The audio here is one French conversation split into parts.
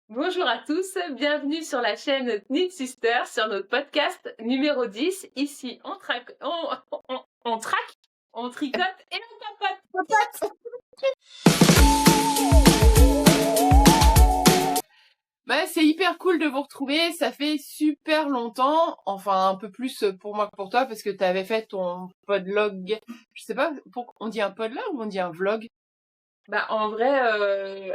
Bonjour à tous, bienvenue sur la chaîne Knit Sister, sur notre podcast numéro 10. Ici, on traque, on tricote et on papote. Bah, c'est hyper cool de vous retrouver, ça fait super longtemps, enfin un peu plus pour moi que pour toi parce que tu avais fait ton podlog, je sais pas, on dit un podlog ou on dit un vlog? Bah, en vrai,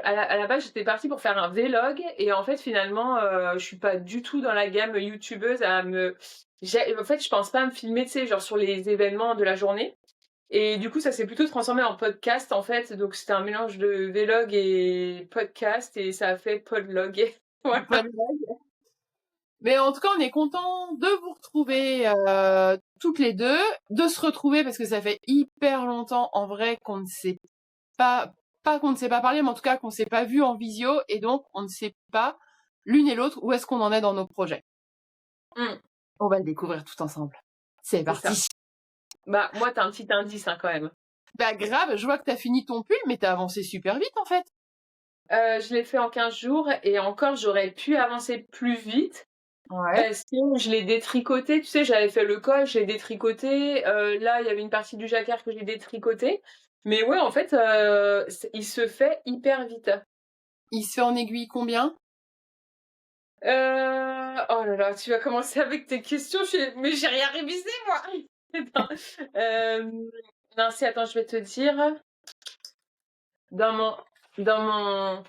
à la base, j'étais partie pour faire un vlog et en fait, finalement, je suis pas du tout dans la gamme youtubeuse en fait, je pense pas à me filmer, tu sais, genre sur les événements de la journée. Et du coup, ça s'est plutôt transformé en podcast, en fait. Donc, c'était un mélange de vlog et podcast et ça a fait podlog. Voilà. Podlog. Mais en tout cas, on est content de vous retrouver toutes les deux, de se retrouver parce que ça fait hyper longtemps en vrai qu'on ne s'est pas qu'on ne s'est pas parlé, mais en tout cas qu'on ne s'est pas vu en visio et donc on ne sait pas l'une et l'autre où est-ce qu'on en est dans nos projets. Mm, On va le découvrir tout ensemble. C'est c'est ça. parti. Bah, moi, t'as un petit indice, hein, quand même. Bah grave, je vois que t'as fini ton pull, mais t'as avancé super vite en fait. Je l'ai fait en 15 jours et encore, j'aurais pu avancer plus vite Ouais. parce que je l'ai détricoté. Tu sais, j'avais fait le col, je l'ai détricoté. Là, il y avait une partie du jacquard que j'ai détricoté. Mais ouais, en fait, il se fait hyper vite. Il se fait en aiguille combien? Oh là là, tu vas commencer avec tes questions, mais j'ai rien révisé, moi. Attends. Euh, Non, si, attends, je vais te dire. Dans mon, dans mon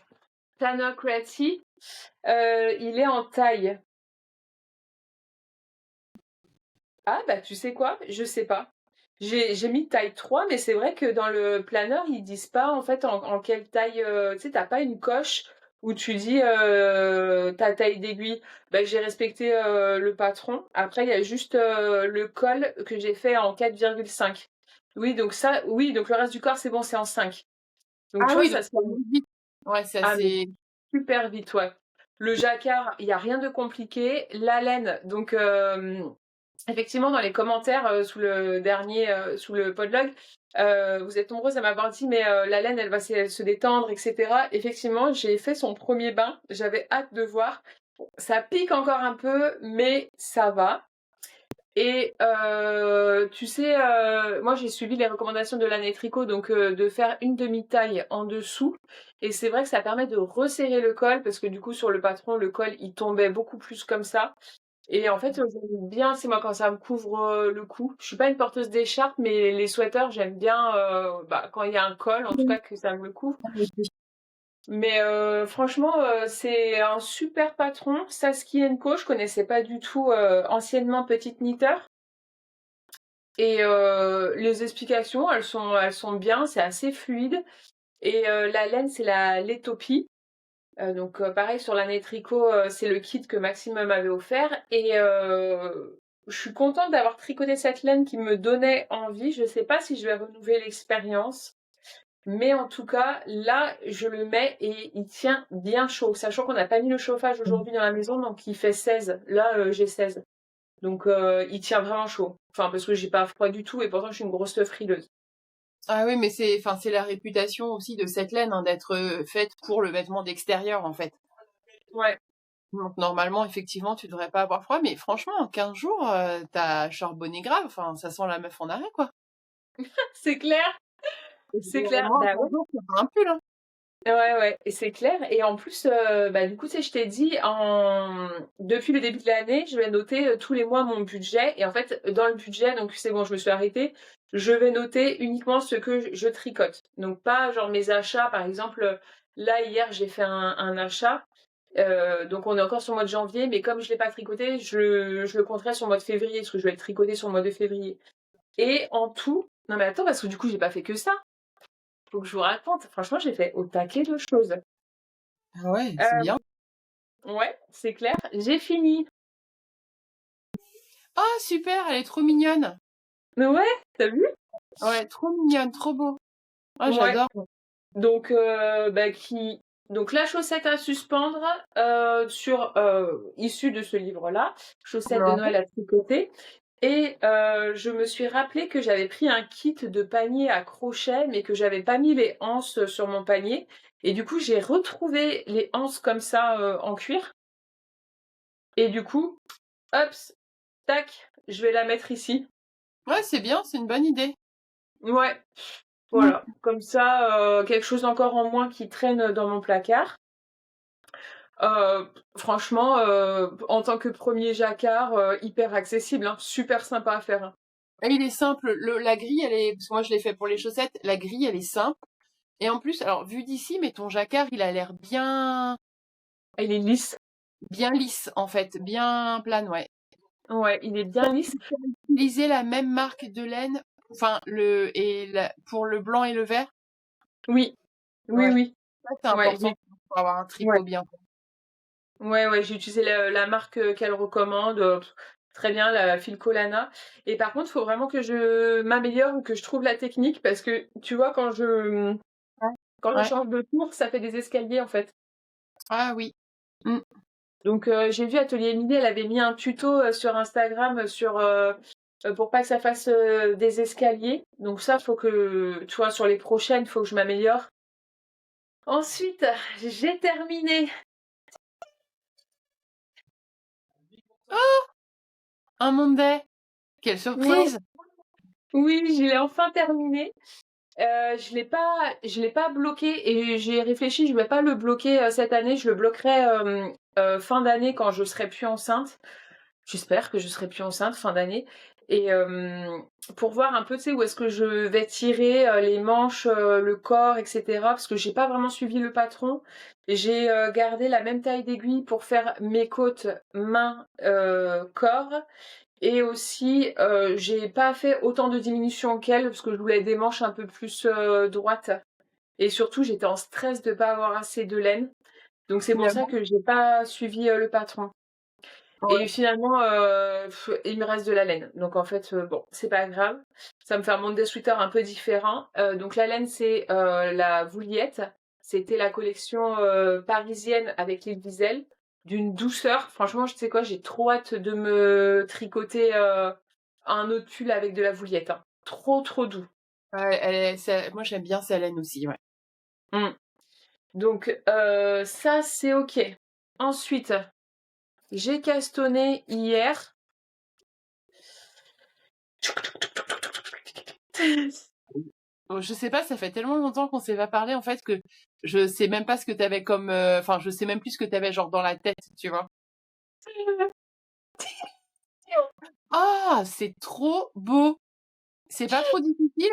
planner Creati, il est en taille. Ah, bah, tu sais quoi? Je sais pas. J'ai mis taille 3, mais c'est vrai que dans le planner, ils disent pas, en fait, en quelle taille, tu sais, t'as pas une coche où tu dis ta taille d'aiguille. Bah, j'ai respecté le patron. Après, il y a juste le col que j'ai fait en 4,5. Oui, donc ça, oui, donc le reste du corps, c'est bon, c'est en 5. Donc, tu Ah vois, oui, donc ça se ça va vite. Ouais, c'est Ah, mais assez. super vite, ouais. Le jacquard, il y a rien de compliqué. La laine, donc effectivement dans les commentaires sous le podlog, vous êtes nombreuses à m'avoir dit mais la laine elle va se détendre, etc. Effectivement, j'ai fait son premier bain, j'avais hâte de voir. Ça pique encore un peu, mais ça va. Et tu sais, moi j'ai suivi les recommandations de l'année tricot, donc de faire une demi-taille en dessous. Et c'est vrai que ça permet de resserrer le col, parce que du coup sur le patron, le col il tombait beaucoup plus comme ça. Et en fait, j'aime bien, c'est moi quand ça me couvre le cou. Je suis pas une porteuse d'écharpe, mais les sweaters, j'aime bien bah, quand il y a un col, en tout cas que ça me le couvre. Mais franchement, c'est un super patron. Saskia Co, je connaissais pas du tout, anciennement petite knitteur. Et les explications, elles sont bien, c'est assez fluide. Et la laine, c'est la Létopie. Donc pareil sur l'année tricot, c'est le kit que Maxime m'avait offert. Et je suis contente d'avoir tricoté cette laine qui me donnait envie. Je sais pas si je vais renouveler l'expérience. Mais en tout cas, là, je le mets et il tient bien chaud. Sachant qu'on n'a pas mis le chauffage aujourd'hui dans la maison, donc il fait 16. Là, j'ai 16. Donc il tient vraiment chaud. Enfin, parce que j'ai pas froid du tout et pourtant je suis une grosse frileuse. Ah oui, mais c'est la réputation aussi de cette laine, hein, d'être faite pour le vêtement d'extérieur, en fait. Ouais, Donc normalement, effectivement, tu devrais pas avoir froid, mais franchement, en 15 jours, t'as charbonné grave. Enfin, ça sent la meuf en arrêt, quoi. c'est clair, c'est clair. Moi, en Bah 15 jours, c'est pas un pull, hein. ouais, ouais, et c'est clair. Et en plus, bah, du coup, tu sais, je t'ai dit, depuis le début de l'année, je vais noter tous les mois mon budget. Et en fait, dans le budget, donc c'est bon, je me suis arrêtée, je vais noter uniquement ce que je tricote. Donc pas genre mes achats, par exemple, là, hier, j'ai fait un achat. Donc on est encore sur le mois de janvier, mais comme je l'ai pas tricoté, je le compterai sur le mois de février, parce que je vais le tricoter sur le mois de février. Et en tout, non mais attends, parce que du coup, j'ai pas fait que ça. Faut que je vous raconte. Franchement, j'ai fait au taquet de choses. Ah ouais, c'est Euh, bien. ouais, c'est clair. J'ai fini. Oh, super, elle est trop mignonne. Ouais, t'as vu? Ouais, trop mignonne, trop beau. Ah, Ouais. j'adore. Donc, bah, donc la chaussette à suspendre issue de ce livre-là, chaussette de Ouais. Noël à tricoter. Et je me suis rappelé que j'avais pris un kit de panier à crochet, mais que j'avais pas mis les anses sur mon panier. Et du coup, j'ai retrouvé les anses comme ça en cuir. Et du coup, hop, tac, je vais la mettre ici. Ouais, c'est bien, c'est une bonne idée. Ouais, Mm. voilà. Comme ça, quelque chose encore en moins qui traîne dans mon placard. Franchement, en tant que premier jacquard, hyper accessible, hein, super sympa à faire, hein. Et il est simple, la grille, elle est, parce que moi je l'ai fait pour les chaussettes, la grille, elle est simple. Et en plus, alors vu d'ici, mais ton jacquard, il a l'air Il est lisse. bien lisse en fait, bien plane, ouais. Ouais, il est bien lisse. Utiliser la même marque de laine, enfin pour le blanc et le vert. Oui, oui, Ouais, oui. ça c'est Ouais, important pour avoir un ouais, tricot bien fait. ouais, j'ai utilisé la marque qu'elle recommande. Très bien, la Filcolana. Et par contre, il faut vraiment que je m'améliore ou que je trouve la technique parce que tu vois, Ouais. quand je Ouais. change de tour, ça fait des escaliers en fait. Ah oui. Mm. Donc j'ai vu Atelier Émilie, elle avait mis un tuto sur Instagram pour pas que ça fasse des escaliers. Donc ça, faut que, tu vois, sur les prochaines, faut que je m'améliore. Ensuite, j'ai terminé. Un Monday. Quelle Ouais, surprise! oui, je l'ai enfin terminé. Je l'ai pas bloqué et j'ai réfléchi, je vais pas le bloquer cette année, je le bloquerai fin d'année quand je serai plus enceinte. J'espère que je serai plus enceinte fin d'année. Et pour voir un peu, tu sais, où est-ce que je vais tirer les manches, le corps, etc. Parce que j'ai pas vraiment suivi le patron. Et j'ai gardé la même taille d'aiguille pour faire mes côtes, mains, corps. Et aussi, j'ai pas fait autant de diminution qu'elle parce que je voulais des manches un peu plus droites. Et surtout, j'étais en stress de pas avoir assez de laine. Donc c'est pour ça Finalement. que j'ai pas suivi le patron. Et Ouais. finalement, il me reste de la laine. Donc en fait, bon, c'est pas grave. Ça me fait un Monday sweater un peu différent. Donc la laine, c'est la Vouliette. C'était la collection parisienne avec l'île Wiesel, d'une douceur. Franchement, je sais quoi, j'ai trop hâte de me tricoter un autre pull avec de la Vouliette, hein. Trop, trop doux. Ouais, moi j'aime bien sa laine aussi, ouais. Mm. Donc ça, c'est ok. Ensuite, j'ai castonné hier. Bon, je sais pas, ça fait tellement longtemps qu'on s'est pas parlé en fait que je sais même pas ce que t'avais comme, enfin je sais même plus ce que t'avais genre dans la tête, tu vois. Ah, c'est trop beau. C'est pas trop difficile?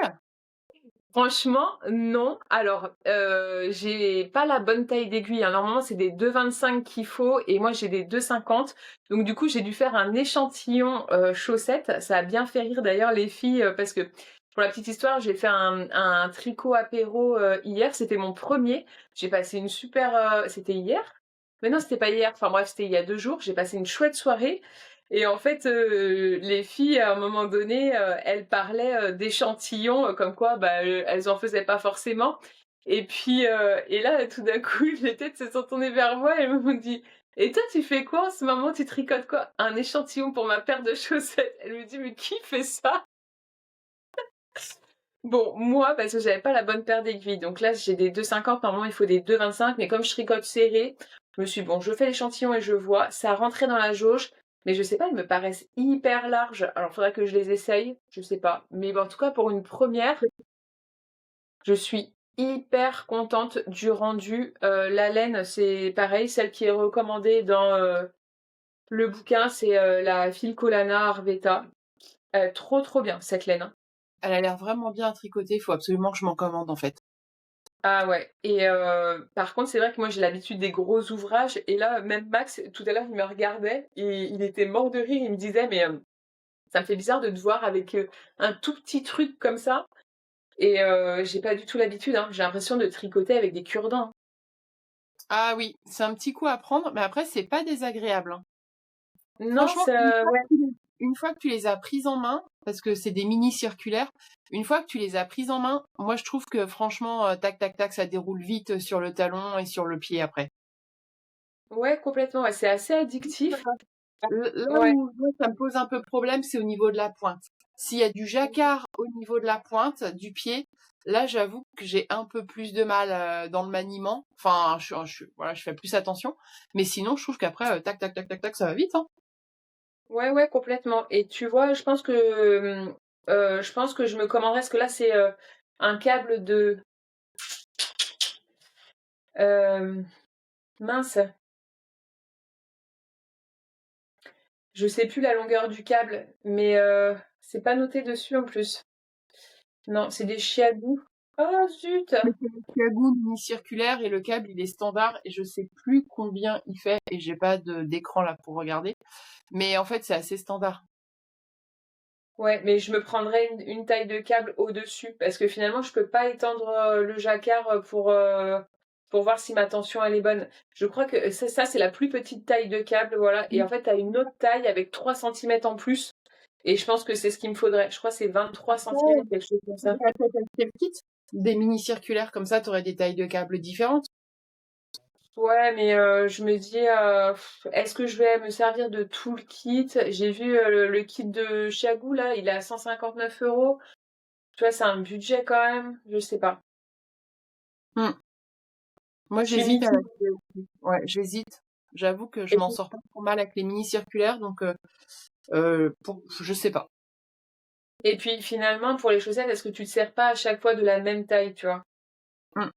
Franchement, non. Alors, j'ai pas la bonne taille d'aiguille, hein. Normalement, c'est des 2,25 qu'il faut et moi, j'ai des 2,50. Donc du coup, j'ai dû faire un échantillon chaussettes. Ça a bien fait rire d'ailleurs les filles parce que pour la petite histoire, j'ai fait un tricot apéro hier. C'était mon premier. J'ai passé une super... C'était hier? Mais non, c'était pas hier. Enfin bref, c'était il y a 2 jours. J'ai passé une chouette soirée. Et en fait, les filles, à un moment donné, elles parlaient d'échantillons, comme quoi, bah, elles en faisaient pas forcément. Et puis, et là, tout d'un coup, les têtes se sont tournées vers moi et elles m'ont dit: «Et toi, tu fais quoi en ce moment? Tu tricotes quoi?» «Un échantillon pour ma paire de chaussettes». Elle me dit: «Mais qui fait ça?» Bon, moi, parce que j'avais pas la bonne paire d'aiguilles. Donc là, j'ai des 2,50. Normalement, il faut des 2,25. Mais comme je tricote serré, je me suis dit, bon, je fais l'échantillon et je vois. Ça rentrait dans la jauge. Mais je sais pas, ils me paraissent hyper larges. Alors, faudrait que je les essaye. Je sais pas. Mais bon, en tout cas, pour une première, je suis hyper contente du rendu. La laine, c'est pareil. Celle qui est recommandée dans le bouquin, c'est la Filcolana Arvetta. Trop, trop bien, cette laine, hein. Elle a l'air vraiment bien à tricoter, il faut absolument que je m'en commande en fait. Ah ouais. Et par contre, c'est vrai que moi j'ai l'habitude des gros ouvrages. Et là, même Max, tout à l'heure, il me regardait et il était mort de rire. Il me disait, mais ça me fait bizarre de te voir avec un tout petit truc comme ça. Et j'ai pas du tout l'habitude, hein. J'ai l'impression de tricoter avec des cure-dents. Ah oui, c'est un petit coup à prendre, mais après c'est pas désagréable, hein. Non, Franchement, ça, ouais. une fois que tu les as prises en main, parce que c'est des mini circulaires, une fois que tu les as prises en main, moi je trouve que franchement, tac tac tac, ça déroule vite sur le talon et sur le pied après. Ouais, complètement. Ouais, c'est assez addictif. Là Ouais, où moi, ça me pose un peu problème, c'est au niveau de la pointe. S'il y a du jacquard au niveau de la pointe du pied, là, j'avoue que j'ai un peu plus de mal dans le maniement. Enfin, voilà, je fais plus attention. Mais sinon, je trouve qu'après, tac, tac, tac, tac, tac, ça va vite, hein. ouais, complètement. Et tu vois, je pense que je me commanderais, parce que là, c'est un câble de... euh, mince, je sais plus la longueur du câble, mais c'est pas noté dessus en plus. Non, c'est des chiadous. Oh zut! Mais c'est le Kagou mini-circulaire et le câble, il est standard et je sais plus combien il fait et j'ai pas d'écran là pour regarder. Mais en fait, c'est assez standard. Ouais, mais je me prendrais une taille de câble au-dessus, parce que finalement, je peux pas étendre le jacquard pour voir si ma tension elle est bonne. Je crois que ça c'est la plus petite taille de câble, voilà. Et en fait, t'as une autre taille avec 3 centimètres en plus. Et je pense que c'est ce qu'il me faudrait. Je crois que c'est 23 Ouais, centimètres, quelque chose comme tu ça. pourrais peut-être acheter le kit. Des mini-circulaires comme ça, t'aurais des tailles de câbles différentes. Ouais, mais je me dis, est-ce que je vais me servir de tout le kit? J'ai vu le kit de Chiagou, là, il est à 159 €. Tu vois, c'est un budget quand même. Je sais pas. Hmm. Moi, Je suis j'hésite à mitigée. l'acheter aussi. Ouais, j'hésite. J'avoue que je Et m'en puis, sors pas trop mal avec les mini-circulaires, donc je sais pas. et puis, finalement, pour les chaussettes, est-ce que tu te sers pas à chaque fois de la même taille, tu vois? Hmm.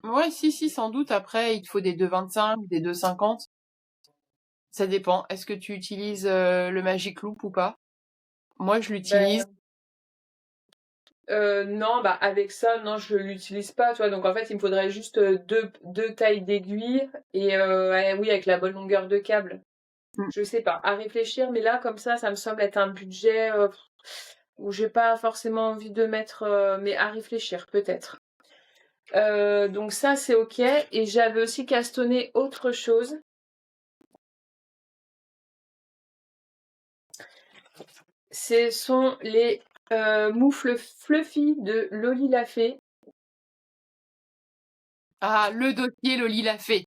Ouais, si, sans doute. Après, il te faut des 2,25, des 2,50. Ça dépend. Est-ce que tu utilises le Magic Loop ou pas? Moi, je l'utilise. Ben, non, bah avec ça, non, je l'utilise pas, tu vois. Donc en fait, il me faudrait juste deux tailles d'aiguille et oui, avec la bonne longueur de câble. Hmm. Je sais pas, à réfléchir, mais là, comme ça me semble être un budget où j'ai pas forcément envie de mettre, mais à réfléchir, peut-être. Donc ça, c'est ok. Et j'avais aussi castonné autre chose. Ce sont les moufles fluffy de Loli Lafay. Ah, le dossier Loli l'a fait.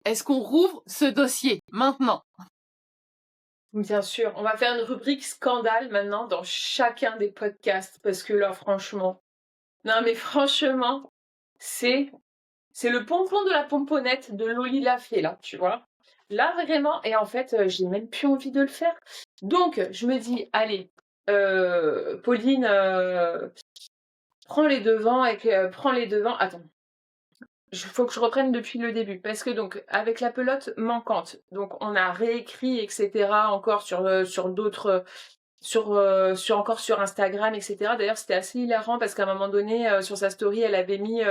Est-ce qu'on rouvre ce dossier maintenant? Bien sûr, on va faire une rubrique scandale maintenant dans chacun des podcasts parce que là, franchement, non mais franchement, c'est c'est le pompon de la pomponnette de Loli Lafay là, tu vois. Là vraiment, et en fait, j'ai même plus envie de le faire. Donc, je me dis, allez, Pauline, prends les devants. Attends, il faut que je reprenne depuis le début parce que donc avec la pelote manquante, donc on a réécrit etc. encore sur d'autres encore sur Instagram, etc. D'ailleurs, c'était assez hilarant parce qu'à un moment donné, sur sa story, elle avait mis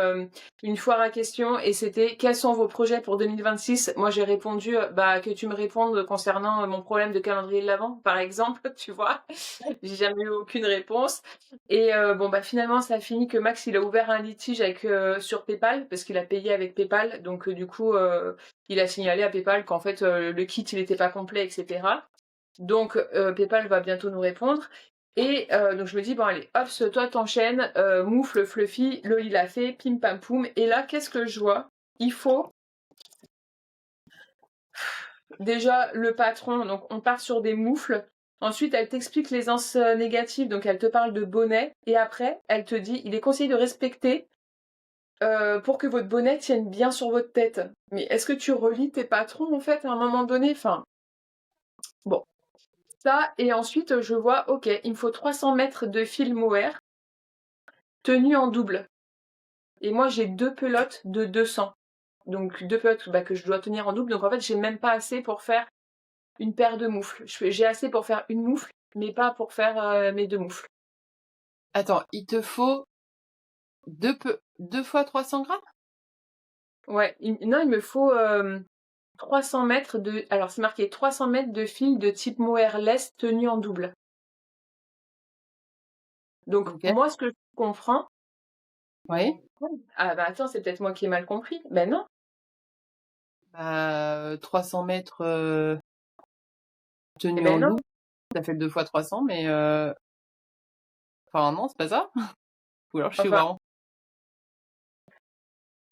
une foire à questions et c'était quels sont vos projets pour 2026? Moi, j'ai répondu bah que tu me répondes concernant mon problème de calendrier de l'Avent, par exemple, tu vois. J'ai jamais eu aucune réponse. Et bon bah finalement, ça a fini que Max, il a ouvert un litige avec sur PayPal parce qu'il a payé avec PayPal. Donc du coup, il a signalé à PayPal qu'en fait le kit il n'était pas complet, etc. Donc PayPal va bientôt nous répondre. Et donc je me dis, bon allez, hop, toi t'enchaînes, moufle, fluffy, Loli l'a fait, pim pam poum. Et là, qu'est-ce que je vois? Il faut déjà le patron, donc on part sur des moufles. Ensuite, elle t'explique les ans négatives, donc elle te parle de bonnet. Et après, elle te dit, il est conseillé de respecter pour que votre bonnet tienne bien sur votre tête. Mais est-ce que tu relis tes patrons en fait à un moment donné? Enfin, bon. Ça, et ensuite, je vois, ok, il me faut 300 mètres de fil mohair tenu en double. Et moi, j'ai deux pelotes de 200. Donc, deux pelotes bah, que je dois tenir en double. Donc, en fait, j'ai même pas assez pour faire une paire de moufles. J'ai assez pour faire une moufle, mais pas pour faire mes deux moufles. Attends, il te faut deux fois 300 grammes? Ouais, non, il me faut 300 mètres de... Alors, c'est marqué 300 mètres de fil de type mohairless tenu en double. Donc, Ok. moi, ce que je comprends... Oui. Ah bah attends, c'est peut-être moi qui ai mal compris. Ben non. 300 mètres Eh tenus ben en non. double. Ça fait 2 fois 300, mais enfin non, c'est pas ça. Ou alors je suis Enfin, vraiment.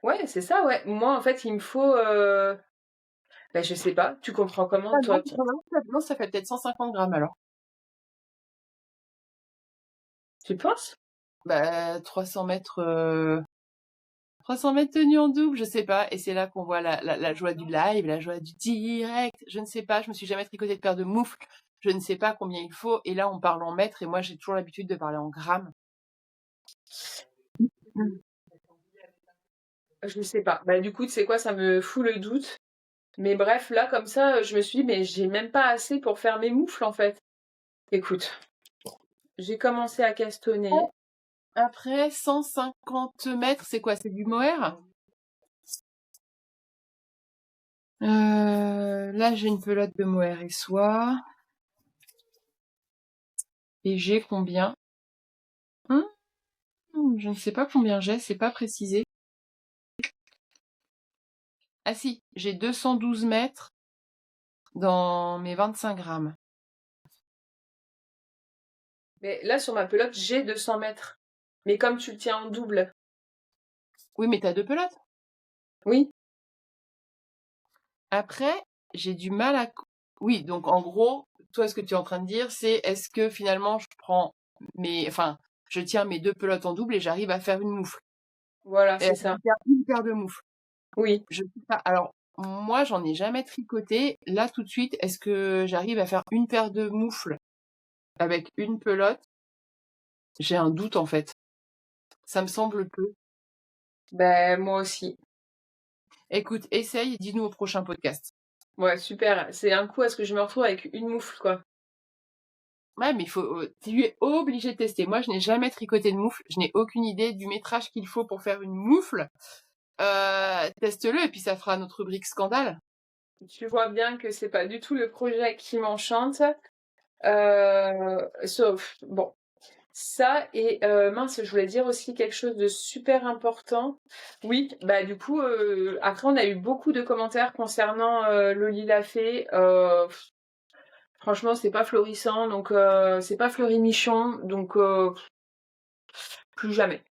ouais, c'est ça, ouais. Moi, en fait, il me faut... Bah, je sais pas. Tu comprends comment, Ah toi? non, ça fait peut-être 150 grammes alors. Tu penses? Bah, 300 mètres, 300 mètres tenus en double, je sais pas. Et c'est là qu'on voit la joie du live, la joie du direct. Je ne sais pas, je me suis jamais tricoté de paire de moufles. Je ne sais pas combien il faut. Et là, on parle en mètres et moi, j'ai toujours l'habitude de parler en grammes. Je sais pas. Bah, du coup, tu sais quoi? Ça me fout le doute. Mais bref, là, comme ça, je me suis dit: «Mais j'ai même pas assez pour faire mes moufles, en fait». Écoute, j'ai commencé à castonner. Après, 150 mètres, c'est quoi? C'est du mohair? Là, j'ai une pelote de mohair et soie. Et j'ai combien? Je ne sais pas combien j'ai, c'est pas précisé. Ah si, j'ai 212 mètres dans mes 25 grammes. Mais là, sur ma pelote, j'ai 200 mètres. Mais comme tu le tiens en double. Oui, mais t'as 2 pelotes. Oui, Après, j'ai du mal à... Oui, donc en gros, toi, ce que tu es en train de dire, c'est est-ce que finalement, je prends Enfin, je tiens mes 2 pelotes en double et j'arrive à faire une moufle. voilà, Et à c'est ça. faire une paire de moufles. Oui. Je sais pas. Alors, moi, j'en ai jamais tricoté. Là, tout de suite, est-ce que j'arrive à faire une paire de moufles avec une pelote? J'ai un doute, en fait. Ça me semble peu. Ben, moi aussi. Écoute, essaye et dis-nous au prochain podcast. Ouais, super. C'est un coup à ce que je me retrouve avec une moufle, quoi. Ouais, mais tu es obligé de tester. Moi, je n'ai jamais tricoté de moufle. Je n'ai aucune idée du métrage qu'il faut pour faire une moufle. Teste-le et puis ça fera notre rubrique scandale. Tu vois bien que c'est pas du tout le projet qui m'enchante. Sauf, bon, ça et mince, je voulais dire aussi quelque chose de super important. Oui, bah du coup, après on a eu beaucoup de commentaires concernant Loli l'a fait. Franchement, c'est pas florissant, donc c'est pas fleuri-michon, donc plus jamais.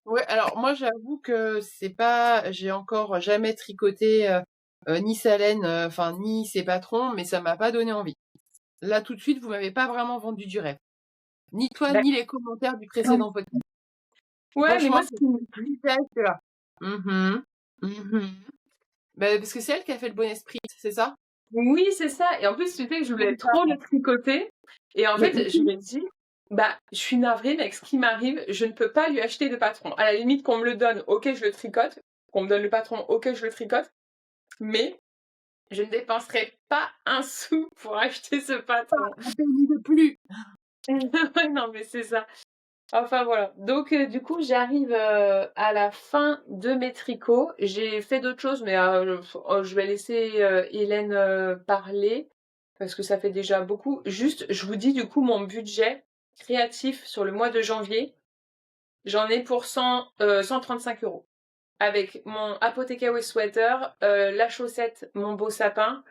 Ouais, alors moi, j'avoue que c'est pas, j'ai encore jamais tricoté ni sa laine, enfin ni ses patrons, mais ça m'a pas donné envie. Là, tout de suite, vous m'avez pas vraiment vendu du rêve. Ni toi, Bah, ni les commentaires du précédent podcast. ouais, mais Franchement, moi, ce qui me- c'est là. Mhm, mhm. Bah, parce que c'est elle qui a fait le bon esprit, c'est ça? oui, c'est ça. Et en plus, tu sais que je voulais trop le tricoter. Et en Mais fait, je me dis, bah, je suis navrée, mais avec ce qui m'arrive, je ne peux pas lui acheter de patron. À la limite, qu'on me le donne, ok, je le tricote. Qu'on me donne le patron, ok, je le tricote. Mais je ne dépenserai pas un sou pour acheter ce patron. un penny de plus. Non, mais c'est ça. Enfin voilà. Donc du coup, j'arrive à la fin de mes tricots. J'ai fait d'autres choses, mais je vais laisser Hélène parler parce que ça fait déjà beaucoup. Juste, je vous dis du coup mon budget créatif sur le mois de janvier. J'en ai pour 135 euros. Avec mon Apothecary Sweater, la chaussette, mon beau sapin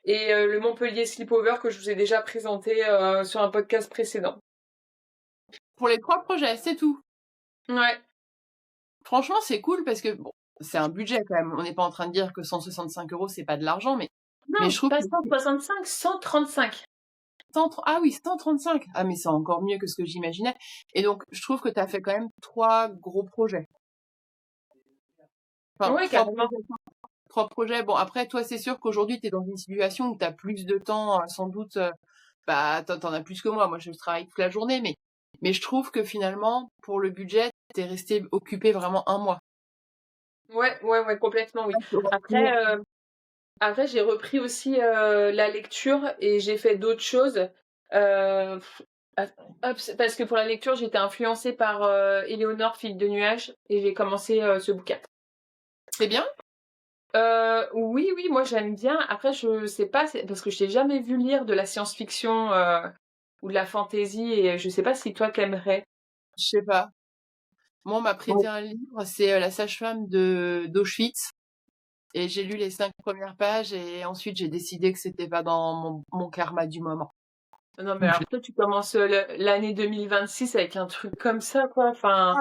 et le Montpellier Slipover que je vous ai déjà présenté sur un podcast précédent. Pour les 3 projets, c'est tout. Ouais. Franchement, c'est cool parce que bon, c'est un budget quand même. On n'est pas en train de dire que 165 euros, c'est pas de l'argent, mais Non, je trouve pas que 165, 135. ah oui, 135. Ah, mais c'est encore mieux que ce que j'imaginais. Et donc, je trouve que tu as fait quand même 3 gros projets. Enfin, Oui, carrément. 3 projets. Bon, après, toi, c'est sûr qu'aujourd'hui, tu es dans une situation où tu as plus de temps, sans doute. Bah, t'en as plus que moi. Moi, je travaille toute la journée, mais je trouve que finalement, pour le budget, t'es resté occupé vraiment un mois. Ouais, ouais, ouais, complètement, oui. Après, après j'ai repris aussi la lecture et j'ai fait d'autres choses. Euh, parce que pour la lecture, j'étais influencée par Éléonore, Fille de nuages, et j'ai commencé ce bouquin. C'est bien? Oui, oui, moi j'aime bien. Après, je sais pas, parce que je t'ai jamais vu lire de la science-fiction ou de la fantasy, et je sais pas si toi t'aimerais. Je sais pas. Moi, on m'a prêté un livre, c'est La sage-femme d'Auschwitz. Et j'ai lu les 5 premières pages et ensuite j'ai décidé que c'était pas dans mon karma du moment. Non, mais alors toi, tu commences l'année 2026 avec un truc comme ça, quoi. Enfin,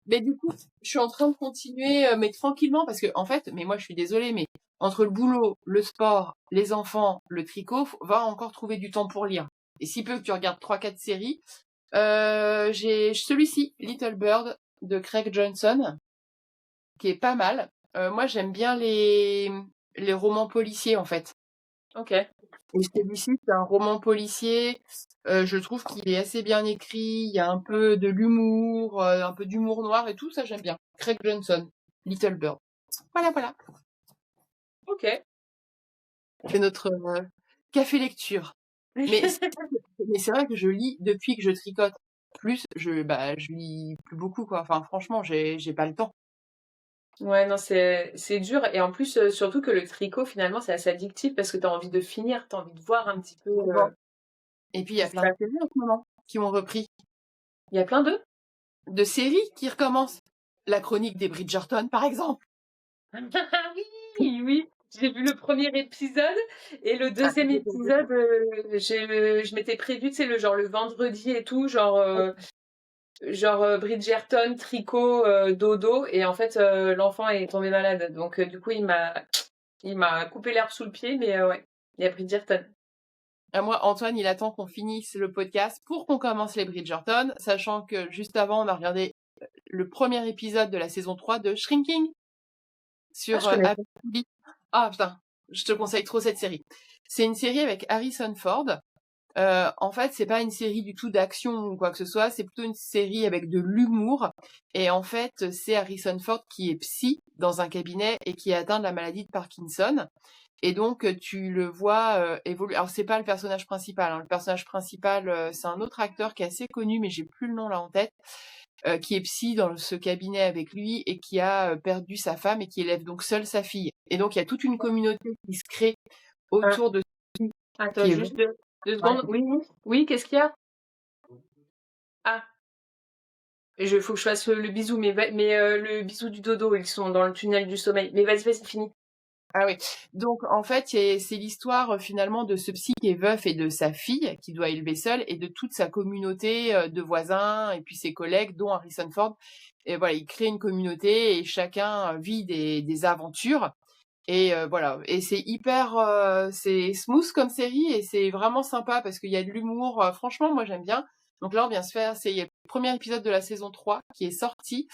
Mais du coup, je suis en train de continuer, mais tranquillement, parce que en fait, mais moi je suis désolée, mais entre le boulot, le sport, les enfants, le tricot, va encore trouver du temps pour lire. Et si peu que tu regardes 3-4 séries, j'ai celui-ci, Little Bird, de Craig Johnson, qui est pas mal. Moi, j'aime bien les romans policiers, en fait. Ok. Et celui-ci, c'est un roman policier. Je trouve qu'il est assez bien écrit. Il y a un peu de l'humour, un peu d'humour noir et tout. Ça, j'aime bien. Craig Johnson, Little Bird. Voilà. Ok. C'est notre café lecture. Mais c'est vrai que je lis depuis que je tricote. Plus, je lis plus beaucoup, quoi. Enfin, franchement, j'ai pas le temps. Ouais, non, c'est dur. Et en plus, surtout que le tricot, finalement, c'est assez addictif parce que tu as envie de finir, tu as envie de voir un petit peu Et puis, il ce y qui a se plein de passe. séries en ce moment qui ont repris. Il y a plein d'eux. De séries qui recommencent. La chronique des Bridgerton, par exemple. Ah oui, oui. J'ai vu le premier épisode et le Ah, deuxième épisode, je m'étais prévu, tu sais, le vendredi et tout, Bridgerton, tricot, dodo, et en fait, l'enfant est tombé malade. Donc, du coup, il m'a coupé l'herbe sous le pied, mais ouais, il y a Bridgerton. Moi, Antoine, il attend qu'on finisse le podcast pour qu'on commence les Bridgerton, sachant que juste avant, on a regardé le premier épisode de la saison 3 de Shrinking Ah, sur je connais pas. Apple TV. Ah putain, je te conseille trop cette série. C'est une série avec Harrison Ford. En fait, c'est pas une série du tout d'action ou quoi que ce soit, c'est plutôt une série avec de l'humour. Et en fait, c'est Harrison Ford qui est psy dans un cabinet et qui est atteint de la maladie de Parkinson. Et donc, tu le vois évoluer. Alors, c'est pas le personnage principal, hein. Le personnage principal, c'est un autre acteur qui est assez connu, mais j'ai plus le nom là en tête, qui est psy dans ce cabinet avec lui et qui a perdu sa femme et qui élève donc seule sa fille. Et donc, il y a toute une communauté qui se crée Ah, autour de attends, qui est juste deux ouais. secondes. Oui, oui. Oui, qu'est-ce qu'il y a? Ah, faut que je fasse le bisou, mais le bisou du dodo, ils sont dans le tunnel du sommeil. Mais vas-y, fini. Ah oui. Donc en fait, c'est l'histoire finalement de ce psy qui est veuf et de sa fille qui doit élever seule et de toute sa communauté de voisins et puis ses collègues, dont Harrison Ford. Et voilà, il crée une communauté et chacun vit des aventures. Et voilà. Et c'est hyper, c'est smooth comme série et c'est vraiment sympa parce qu'il y a de l'humour. Franchement, moi j'aime bien. Donc là, on vient se faire, il y a le premier épisode de la saison 3 qui est sorti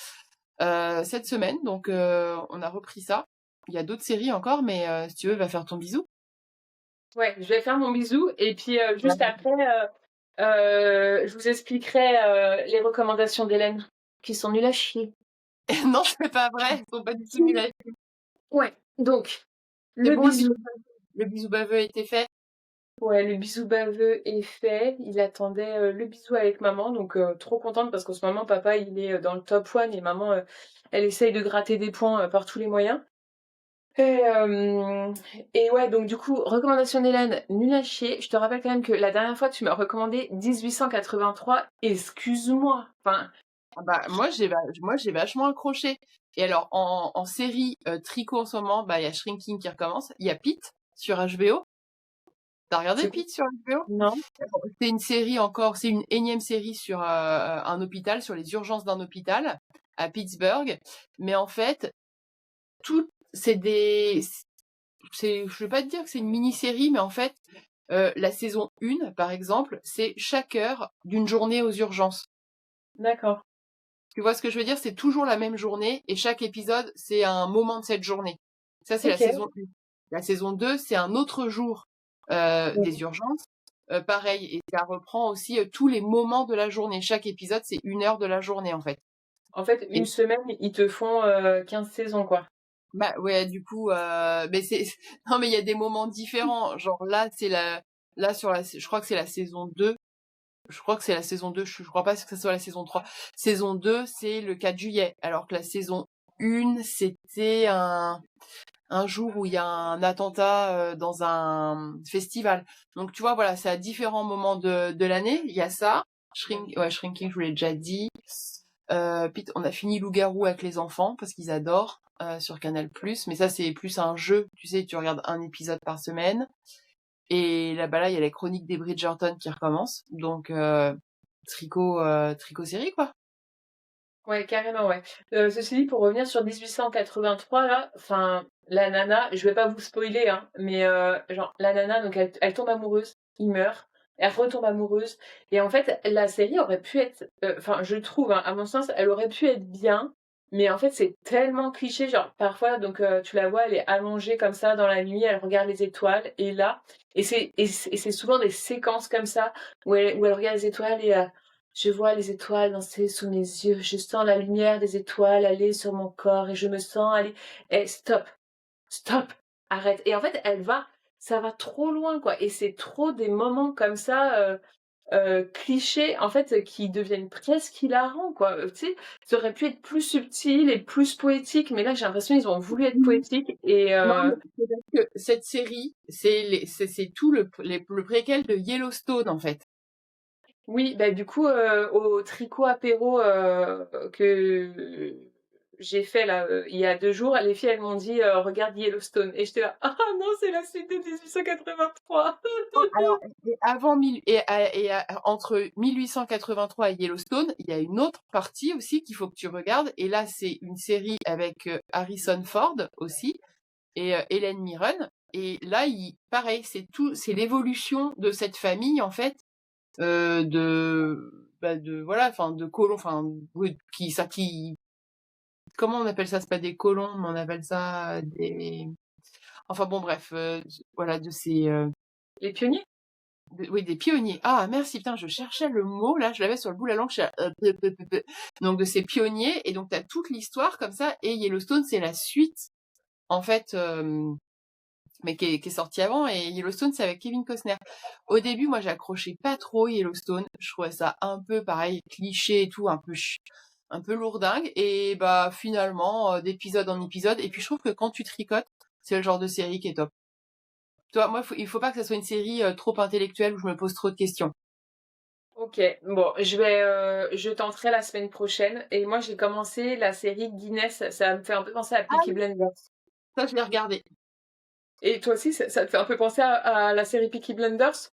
cette semaine. Donc on a repris ça. Il y a d'autres séries encore, mais si tu veux, va faire ton bisou. Ouais, je vais faire mon bisou et puis juste après, je vous expliquerai les recommandations d'Hélène, qui sont nulles à chier. Non, c'est pas vrai. Ils sont pas du tout nuls. Ouais, donc, C'est le bon, bisou. le bisou baveux a été fait. Ouais, le bisou baveux est fait. Il attendait le bisou avec maman, donc trop contente parce qu'en ce moment, papa, il est dans le top one et maman, elle essaye de gratter des points par tous les moyens. Et, et ouais, donc du coup, recommandation d'Hélène, nul à chier. Je te rappelle quand même que la dernière fois, tu m'as recommandé 1883. Excuse-moi. Enfin, Ah bah, moi, j'ai vachement accroché. Et alors, en série tricot en ce moment, bah, il y a Shrinking qui recommence. Il y a Pete sur HBO. T'as regardé c'est quoi? Pete sur HBO? Non. C'est une série encore, c'est une énième série sur un hôpital, sur les urgences d'un hôpital à Pittsburgh. Mais en fait, tout, je vais pas te dire que c'est une mini-série, mais en fait, la saison 1, par exemple, c'est chaque heure d'une journée aux urgences. D'accord. Tu vois ce que je veux dire? C'est toujours la même journée et chaque épisode, c'est un moment de cette journée. Ça, c'est la Ok. saison 1. La saison 2, c'est un autre jour des urgences. Pareil, et ça reprend aussi tous les moments de la journée. Chaque épisode, c'est 1 heure de la journée, en fait. En fait, Et une semaine, ils te font 15 saisons, quoi. bah ouais, du coup, mais c'est non, mais il y a des moments différents. Genre là, je crois que c'est la saison 2. Je crois que c'est la saison 2. Je crois pas que ce soit la saison 3. Saison 2, c'est le 4 juillet. Alors que la saison 1, c'était un jour où il y a un attentat dans un festival. Donc tu vois, voilà, c'est à différents moments de l'année. Il y a ça. Shrinking, je vous l'ai déjà dit. Puis on a fini Loup-garou avec les enfants parce qu'ils adorent sur Canal+. Mais ça, c'est plus un jeu. Tu sais, tu regardes un épisode par semaine. Et là, il y a les chroniques des Bridgerton qui recommencent. Donc, tricot série, quoi. Ouais, carrément, ouais. Ceci dit, pour revenir sur 1883, là, enfin, la nana, je vais pas vous spoiler, hein, mais genre, la nana, donc elle tombe amoureuse, il meurt, elle retombe amoureuse, et en fait, la série aurait pu être, enfin, je trouve, hein, à mon sens, elle aurait pu être bien, mais en fait, c'est tellement cliché, genre, parfois, donc, tu la vois, elle est allongée comme ça dans la nuit, elle regarde les étoiles, et là, et c'est souvent des séquences comme ça, où elle regarde les étoiles, et je vois les étoiles danser sous mes yeux. Je sens la lumière des étoiles aller sur mon corps et je me sens aller. Et stop, stop, arrête. Et en fait, ça va trop loin, quoi. Et c'est trop des moments comme ça, clichés, en fait, qui deviennent presque hilarants, quoi. Tu sais, ça aurait pu être plus subtil et plus poétique, mais là, j'ai l'impression qu'ils ont voulu être Mhm. poétiques et Non, mais c'est parce que cette série, c'est tout le préquel de Yellowstone, en fait. oui, bah du coup, au tricot apéro que j'ai fait là il y a 2 jours, les filles elles m'ont dit regarde Yellowstone et j'étais là ah non c'est la suite de 1883. Alors, entre 1883 et Yellowstone, il y a une autre partie aussi qu'il faut que tu regardes. Et là, c'est une série avec Harrison Ford aussi et Helen Mirren. Et là, pareil, c'est l'évolution de cette famille en fait, voilà, enfin, de colons, enfin, oui, comment on appelle ça? C'est pas des colons, mais on appelle ça des, enfin bon, bref, voilà, de ces, Les pionniers? oui, des pionniers. Ah, merci, putain, je cherchais le mot, là, je l'avais sur le bout de la langue. Donc, de ces pionniers, et donc, t'as toute l'histoire comme ça, et Yellowstone, c'est la suite, en fait, mais qui est sortie avant, et Yellowstone, c'est avec Kevin Costner. Au début, moi, j'accrochais pas trop Yellowstone. Je trouvais ça un peu, pareil, cliché et tout, un peu lourdingue, et bah, finalement, d'épisode en épisode, et puis je trouve que quand tu tricotes, c'est le genre de série qui est top. Toi, moi, il faut pas que ça soit une série trop intellectuelle où je me pose trop de questions. Ok, bon, je tenterai la semaine prochaine. Et moi, j'ai commencé la série Guinness. Ça me fait un peu penser à Ah Peaky oui, Blinders. ça, je l'ai regardé. Et toi aussi, ça te fait un peu penser à la série Peaky Blinders?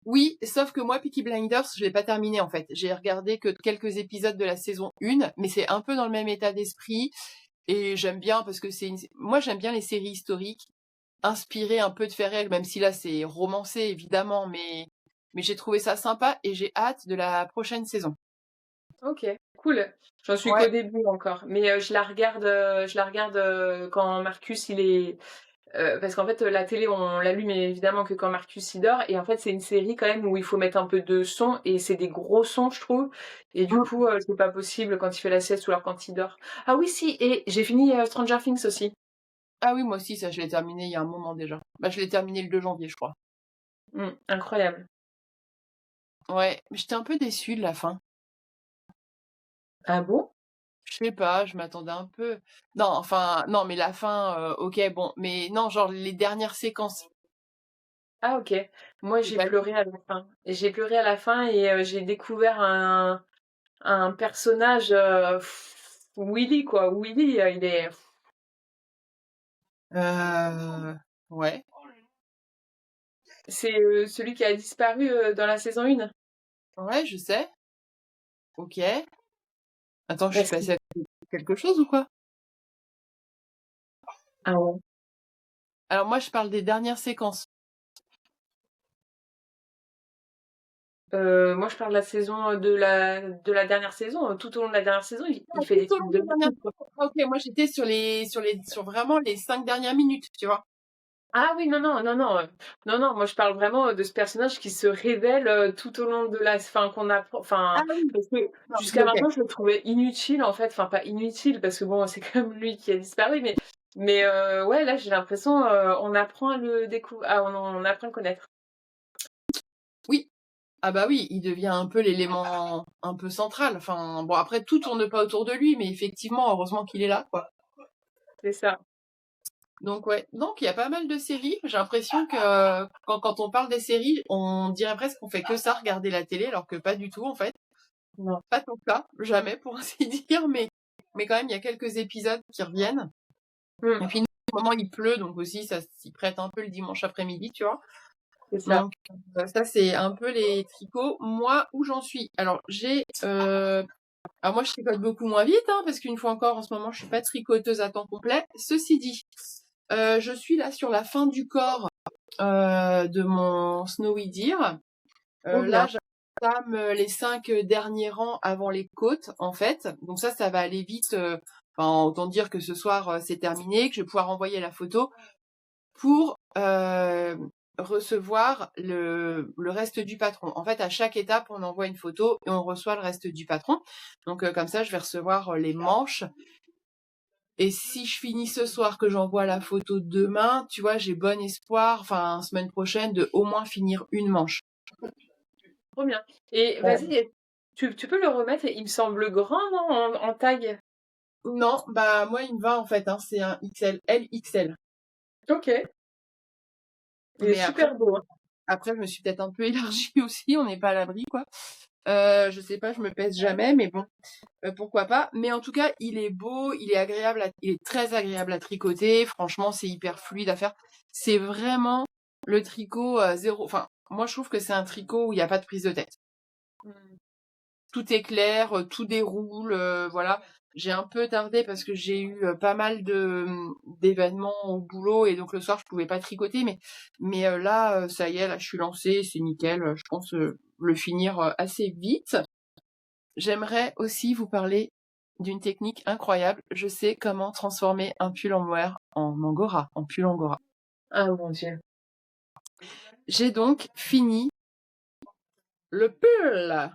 Oui, sauf que moi, Peaky Blinders, je l'ai pas terminé en fait. J'ai regardé que quelques épisodes de la saison 1, mais c'est un peu dans le même état d'esprit. Et j'aime bien parce que moi, j'aime bien les séries historiques, inspirées un peu de faits réels, même si là, c'est romancé évidemment, mais j'ai trouvé ça sympa et j'ai hâte de la prochaine saison. Ok, cool. J'en suis qu'au Ouais. début encore, mais je la regarde quand Marcus il est, parce qu'en fait la télé on l'allume évidemment que quand Marcus il dort, et en fait c'est une série quand même où il faut mettre un peu de son et c'est des gros sons je trouve, et du coup c'est pas possible quand il fait la sieste ou alors quand il dort. Ah oui si, et j'ai fini Stranger Things aussi. Ah oui, moi aussi, ça, je l'ai terminé il y a un moment déjà. Bah, je l'ai terminé le 2 janvier, je crois. Incroyable. Ouais, mais j'étais un peu déçue de la fin. Ah bon? Je sais pas, je m'attendais un peu. Non, enfin, non, mais la fin, ok, bon, mais non, genre les dernières séquences, Ah ok. Moi j'ai j'ai pas. pleuré à la fin. J'ai pleuré à la fin et j'ai découvert un personnage Willy quoi. Willy il est Euh, ouais, c'est celui qui a disparu dans la saison 1. ouais, je sais. Ok. Attends, je suis Parce que... passée à quelque chose ou quoi? Ah ouais. Alors moi, je parle des dernières séquences. Moi je parle de la saison de la dernière saison. Tout au long de la dernière saison, Ah, il fait des tout au long trucs de des dernières fou, quoi. séquences. Ah, ok, moi j'étais sur vraiment les 5 dernières minutes, tu vois. Ah oui, non, non, non, non, non, non, moi je parle vraiment de ce personnage qui se révèle tout au long de la... Enfin, qu'on apprend... Ah Enfin, oui, parce que non, oui, jusqu'à ok. maintenant, je le trouvais inutile, en fait. Enfin, pas inutile, parce que bon, c'est quand même lui qui a disparu, mais ouais, là, j'ai l'impression, on apprend à le découvrir... Ah, on apprend à le connaître. Oui. Ah bah oui, il devient un peu l'élément un peu central. Enfin, bon, après, tout tourne pas autour de lui, mais effectivement, heureusement qu'il est là, quoi. C'est ça. Donc ouais, donc il y a pas mal de séries. J'ai l'impression que quand on parle des séries, on dirait presque qu'on fait que ça, regarder la télé, alors que pas du tout en fait. Non. Pas tant que ça, jamais pour ainsi dire, mais quand même il y a quelques épisodes qui reviennent. Hmm, Et puis nous, au moment il pleut, donc aussi ça s'y prête un peu le dimanche après-midi, tu vois. c'est ça. Donc ça c'est un peu les tricots. Moi où j'en suis. Alors j'ai Alors moi, je tricote beaucoup moins vite, hein, parce qu'une fois encore, en ce moment, je suis pas tricoteuse à temps complet. Ceci dit, je suis là sur la fin du corps de mon Snowy Deer. Trop bien. Là, j'entame les 5 derniers rangs avant les côtes, en fait. Donc ça va aller vite. Enfin, autant dire que ce soir, c'est terminé, que je vais pouvoir envoyer la photo pour recevoir le reste du patron. En fait, à chaque étape, on envoie une photo et on reçoit le reste du patron. Donc comme ça, je vais recevoir les manches. Et si je finis ce soir, que j'envoie la photo demain, tu vois, j'ai bon espoir, enfin, semaine prochaine, de au moins finir une manche. Trop bien. Et vas-y, tu peux le remettre, il me semble grand, non, en taille? Non, bah moi, il me va en fait, hein, c'est un XL, LXL. Ok. Il est Mais super beau, hein. après, je me suis peut-être un peu élargie aussi, on n'est pas à l'abri, quoi. Je sais pas, je me pèse jamais, mais bon, pourquoi pas. Mais en tout cas, il est beau, il est agréable, il est très agréable à tricoter. Franchement, c'est hyper fluide à faire. C'est vraiment le tricot zéro. Enfin, moi, je trouve que c'est un tricot où il n'y a pas de prise de tête. Mm. Tout est clair, tout déroule, voilà. J'ai un peu tardé parce que j'ai eu pas mal d'événements au boulot et donc le soir je pouvais pas tricoter, mais là ça y est, là je suis lancée, c'est nickel. Je pense le finir assez vite. J'aimerais aussi vous parler d'une technique incroyable. Je sais comment transformer un pull en mohair en angora, en pull angora. Ah mon Dieu. J'ai donc fini le pull.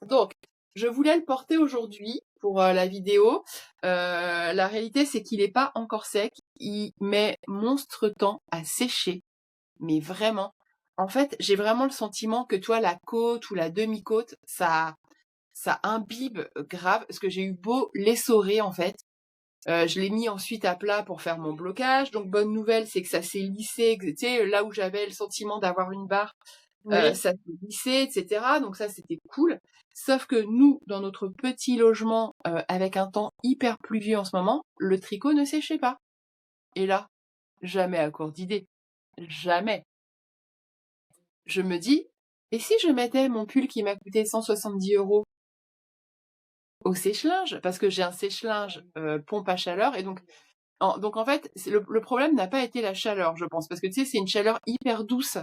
Donc, je voulais le porter aujourd'hui pour la vidéo. La réalité, c'est qu'il n'est pas encore sec. Il met monstre temps à sécher. Mais vraiment. En fait, j'ai vraiment le sentiment que toi, la côte ou la demi-côte, ça imbibe grave. Parce que j'ai eu beau l'essorer, en fait. Je l'ai mis ensuite à plat pour faire mon blocage. Donc, bonne nouvelle, c'est que ça s'est lissé. Tu sais, là où j'avais le sentiment d'avoir une barre, Oui. ça s'est lissé, etc. Donc ça, c'était cool. Sauf que nous, dans notre petit logement, avec un temps hyper pluvieux en ce moment, le tricot ne séchait pas. Et là, jamais à court d'idées. Jamais. Je me dis, et si je mettais mon pull qui m'a coûté 170 € au sèche-linge? Parce que j'ai un sèche-linge pompe à chaleur. Et donc en fait, le problème n'a pas été la chaleur, je pense. Parce que tu sais, c'est une chaleur hyper douce.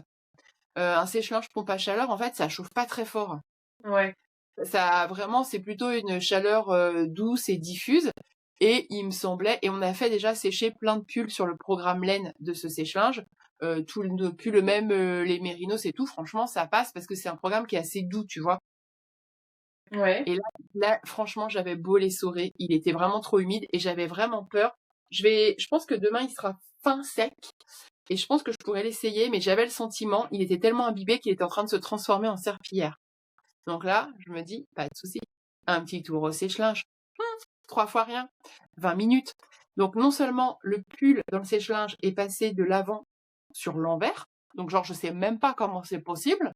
Un sèche-linge pompe à chaleur, en fait, ça chauffe pas très fort. Ouais. Ça vraiment, c'est plutôt une chaleur douce et diffuse. Et il me semblait, et on a fait déjà sécher plein de pulls sur le programme laine de ce sèche-linge, tout nos pulls, même les mérinos et tout, franchement, ça passe parce que c'est un programme qui est assez doux, tu vois. Ouais. Et là franchement, j'avais beau l'essorer, il était vraiment trop humide et j'avais vraiment peur. Je pense que demain, il sera fin sec et je pense que je pourrais l'essayer, mais j'avais le sentiment, il était tellement imbibé qu'il était en train de se transformer en serpillière. Donc là, je me dis, pas de souci. Un petit tour au sèche-linge. 3 fois rien. 20 minutes. Donc non seulement le pull dans le sèche-linge est passé de l'avant sur l'envers. Donc genre, je sais même pas comment c'est possible.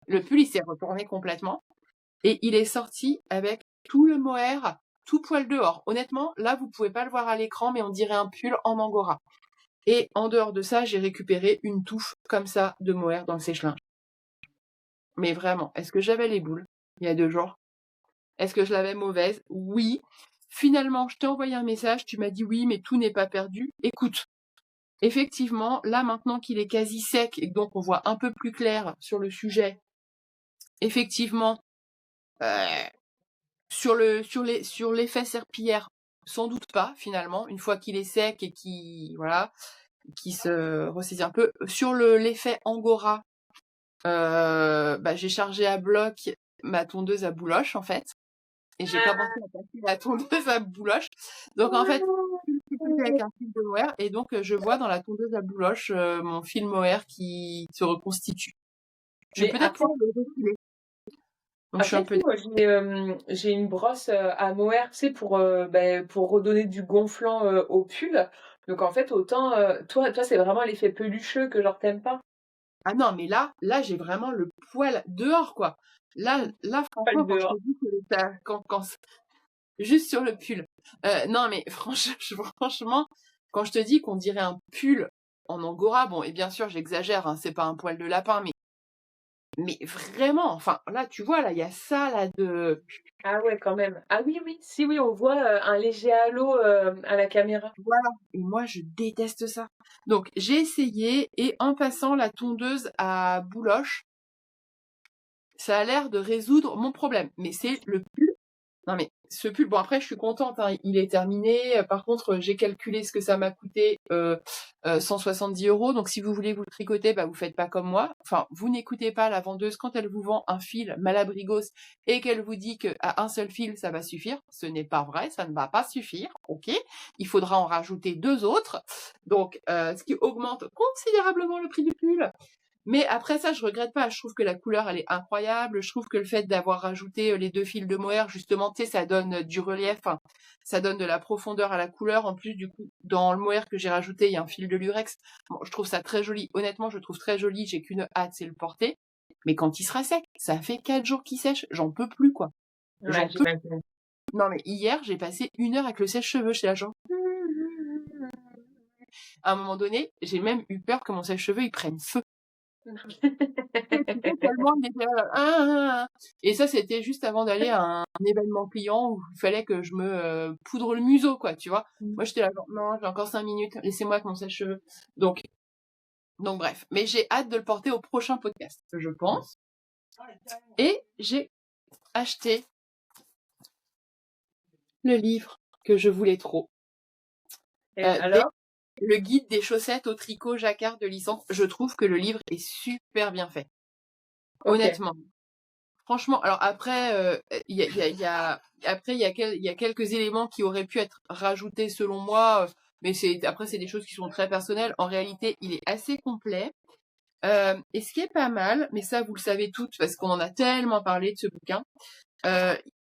Le pull, il s'est retourné complètement. Et il est sorti avec tout le mohair, tout poil dehors. Honnêtement, là, vous pouvez pas le voir à l'écran, mais on dirait un pull en angora. Et en dehors de ça, j'ai récupéré une touffe comme ça de mohair dans le sèche-linge. Mais vraiment, est-ce que j'avais les boules il y a 2 jours? Est-ce que je l'avais mauvaise? Oui. Finalement, je t'ai envoyé un message, tu m'as dit oui, mais tout n'est pas perdu. Écoute, effectivement, là maintenant qu'il est quasi sec et que donc on voit un peu plus clair sur le sujet, effectivement, euh, sur l'effet serpillière, sans doute pas finalement, une fois qu'il est sec et qui se ressaisit un peu. Sur l'effet angora, j'ai chargé à bloc ma tondeuse à bouloche en fait. Et j'ai commencé à passer la tondeuse à bouloche. Donc en fait, je suis avec un fil de mohair et donc je vois dans la tondeuse à bouloche mon fil mohair qui se reconstitue. Je vais Mais peut-être pouvoir le refiler. Donc je suis un après peu... tout, moi, j'ai une brosse à mohair, tu sais, pour redonner du gonflant au pull. Donc en fait, autant toi, c'est vraiment l'effet pelucheux que genre t'aimes pas. Ah non, mais là j'ai vraiment le poil dehors, quoi. Là Pas le franchement, quand je te dehors. dis que juste sur le pull. Non, mais franchement, quand je te dis qu'on dirait un pull en angora, bon, et bien sûr, j'exagère, hein, c'est pas un poil de lapin, mais mais vraiment, enfin, là, tu vois, là, il y a ça, là, de... Ah ouais, quand même. Ah oui, oui, si, oui, on voit un léger halo à la caméra. Voilà. Et moi, je déteste ça. Donc, j'ai essayé, et en passant la tondeuse à bouloche, ça a l'air de résoudre mon problème. Mais c'est le pull. Non mais ce pull, bon après je suis contente, hein, il est terminé. Par contre, j'ai calculé ce que ça m'a coûté, 170 €. Donc si vous voulez vous le tricoter, bah vous faites pas comme moi. Enfin, vous n'écoutez pas la vendeuse quand elle vous vend un fil Malabrigos et qu'elle vous dit qu'à un seul fil ça va suffire. Ce n'est pas vrai, ça ne va pas suffire. Ok, il faudra en rajouter 2 autres. Donc ce qui augmente considérablement le prix du pull. Mais après ça, je regrette pas. Je trouve que la couleur, elle est incroyable. Je trouve que le fait d'avoir rajouté les 2 fils de mohair, justement, tu sais, ça donne du relief, hein, ça donne de la profondeur à la couleur. En plus, du coup, dans le mohair que j'ai rajouté, il y a un fil de lurex. Bon, je trouve ça très joli. Honnêtement, je le trouve très joli. J'ai qu'une hâte, c'est le porter. Mais quand il sera sec, ça fait 4 jours qu'il sèche. J'en peux plus, quoi. Ouais, J'en peux. j'imagine. Non, mais hier, j'ai passé 1 heure avec le sèche-cheveux chez la genre. À un moment donné, j'ai même eu peur que mon sèche-cheveux, il prenne feu. Tellement il était là, et ça c'était juste avant d'aller à un événement client où il fallait que je me poudre le museau, quoi, tu vois. Moi j'étais là genre, non, j'ai encore 5 minutes, laissez-moi avec mon sèche-cheveux. Donc bref, mais j'ai hâte de le porter au prochain podcast, je pense. Et j'ai acheté le livre que je voulais trop. Alors? Le guide des chaussettes au tricot jacquard de licence. Je trouve que le livre est super bien fait. Ok. Honnêtement. Franchement, alors après, il y a quelques éléments qui auraient pu être rajoutés selon moi, mais c'est des choses qui sont très personnelles. En réalité, il est assez complet. Et ce qui est pas mal, mais ça vous le savez toutes parce qu'on en a tellement parlé de ce bouquin,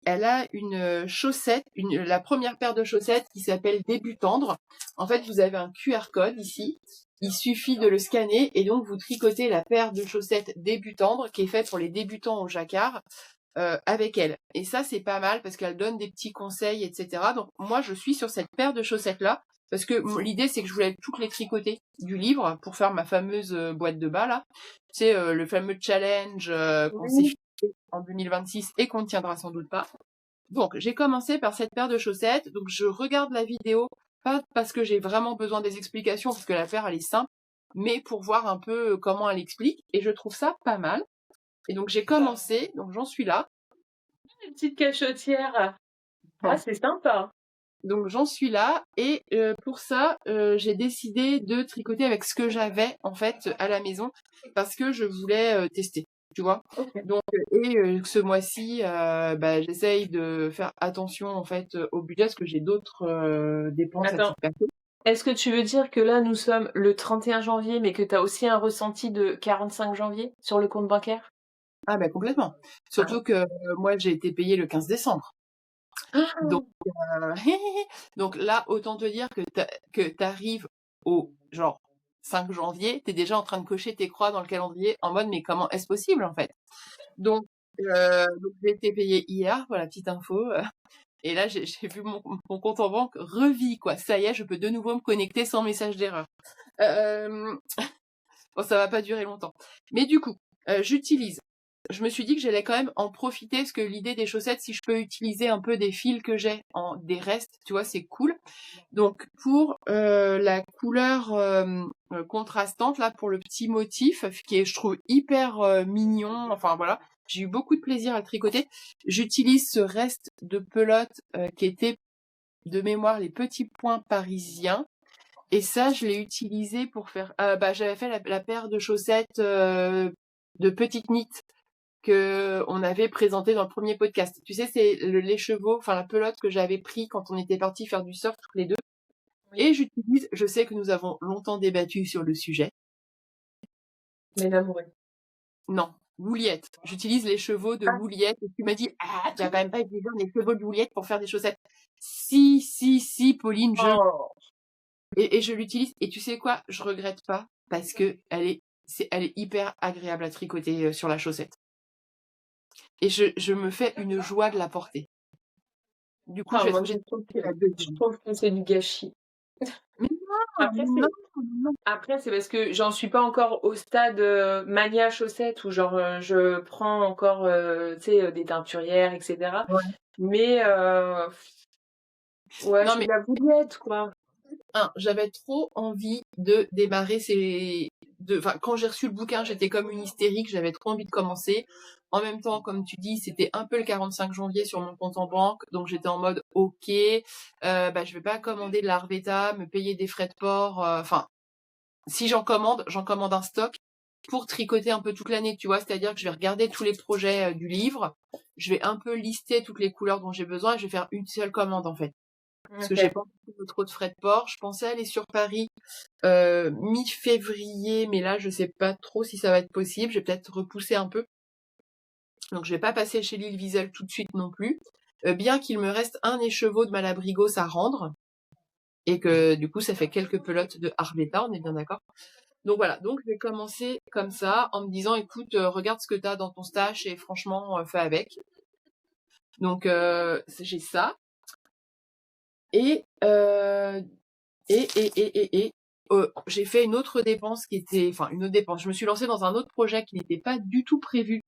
elle a une chaussette, la première paire de chaussettes qui s'appelle Début tendre. En fait, vous avez un QR code ici. Il suffit de le scanner et donc vous tricotez la paire de chaussettes Début tendre qui est faite pour les débutants au jacquard avec elle. Et ça, c'est pas mal parce qu'elle donne des petits conseils, etc. Donc moi, je suis sur cette paire de chaussettes-là parce que l'idée, c'est que je voulais toutes les tricoter du livre pour faire ma fameuse boîte de bas, là. C'est le fameux challenge qu'on s'est Oui. fait en 2026 et qu'on ne tiendra sans doute pas. Donc, j'ai commencé par cette paire de chaussettes. Donc, je regarde la vidéo, pas parce que j'ai vraiment besoin des explications, parce que la paire, elle est simple, mais pour voir un peu comment elle explique. Et je trouve ça pas mal. Et donc, j'ai commencé, donc j'en suis là. Une petite cachotière. Ah, c'est sympa. Donc, j'en suis là. Et pour ça, j'ai décidé de tricoter avec ce que j'avais, en fait, à la maison, parce que je voulais tester. Tu vois. Ok. Donc ce mois-ci, j'essaye de faire attention en fait au budget parce que j'ai d'autres dépenses à Attends. titre perso. Est-ce que tu veux dire que là, nous sommes le 31 janvier, mais que tu as aussi un ressenti de 45 janvier sur le compte bancaire? Ah bah complètement. Ah. Surtout que moi j'ai été payée le 15 décembre. Donc donc là autant te dire que t'arrives au genre 5 janvier, t'es déjà en train de cocher tes croix dans le calendrier en mode mais comment est-ce possible en fait? Donc j'ai été payée hier, voilà petite info. Et là, j'ai vu mon compte en banque revit, quoi. Ça y est, je peux de nouveau me connecter sans message d'erreur. Bon, ça va pas durer longtemps. Mais du coup, j'utilise. Je me suis dit que j'allais quand même en profiter, parce que l'idée des chaussettes, si je peux utiliser un peu des fils que j'ai en des restes, tu vois, c'est cool. Donc, pour la couleur contrastante, là, pour le petit motif, qui est, je trouve, hyper mignon, enfin voilà, j'ai eu beaucoup de plaisir à le tricoter. J'utilise ce reste de pelote qui était de mémoire les petits points parisiens. Et ça, je l'ai utilisé pour faire... j'avais fait la paire de chaussettes de petites knits que on avait présenté dans le premier podcast. Tu sais, c'est l'écheveau, enfin la pelote que j'avais pris quand on était partis faire du surf tous les deux. Oui. Et j'utilise, je sais que nous avons longtemps débattu sur le sujet. Mais l'amoureux. Non, Wouliette. J'utilise les chevaux de Wouliette. Et tu m'as dit, tu vas quand même pas utiliser les chevaux de Wouliette pour faire des chaussettes. Si, Pauline, Oh. et je l'utilise. Et tu sais quoi? Je regrette pas parce que elle est hyper agréable à tricoter sur la chaussette. Et je me fais une joie de la porter. Du coup, je vais Moi, trouver je trouve que c'est du gâchis. Mais Après, non, c'est non. Après, c'est parce que j'en suis pas encore au stade mania chaussettes où genre je prends encore tu sais des teinturières, etc. Ouais. Mais ouais, je Non, fais mais de la bouillette quoi. j'avais trop envie de démarrer enfin, quand j'ai reçu le bouquin, j'étais comme une hystérique, j'avais trop envie de commencer. En même temps, comme tu dis, c'était un peu le 45 janvier sur mon compte en banque, donc j'étais en mode ok, bah je vais pas commander de l'Arveta, me payer des frais de port. Enfin, si j'en commande un stock pour tricoter un peu toute l'année, tu vois. C'est-à-dire que je vais regarder tous les projets du livre, je vais un peu lister toutes les couleurs dont j'ai besoin et je vais faire une seule commande en fait. Parce que j'ai Ok. pas envie de trop de frais de port. Je pensais aller sur Paris mi-février, mais là je sais pas trop si ça va être possible. Je vais peut-être repousser un peu. Donc je vais pas passer chez Lille Wiesel tout de suite non plus. Bien qu'il me reste un écheveau de Malabrigos à rendre et que du coup ça fait quelques pelotes de Arveta, on est bien d'accord. Donc voilà, donc je vais commencer comme ça en me disant écoute, regarde ce que t'as dans ton stash et franchement fais avec. Donc j'ai ça et j'ai fait une autre dépense enfin une autre dépense. Je me suis lancée dans un autre projet qui n'était pas du tout prévu.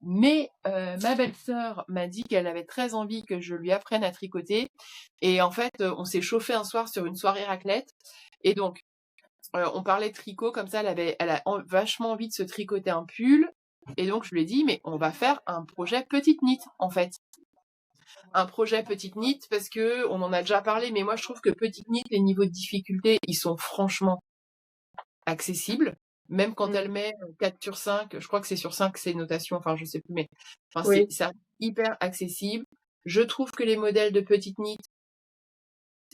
Mais ma belle-sœur m'a dit qu'elle avait très envie que je lui apprenne à tricoter. Et en fait, on s'est chauffé un soir sur une soirée raclette. Et donc, on parlait de tricot comme ça. Elle a vachement envie de se tricoter un pull. Et donc, je lui ai dit, mais on va faire un projet petite knit, en fait. Un projet petite knit parce que on en a déjà parlé, mais moi je trouve que petite knit, les niveaux de difficulté, ils sont franchement accessibles. Même quand Mm. elle met 4 sur 5, je crois que c'est sur 5 c'est notation, enfin je sais plus, mais enfin Oui. c'est hyper accessible. Je trouve que les modèles de petite knit,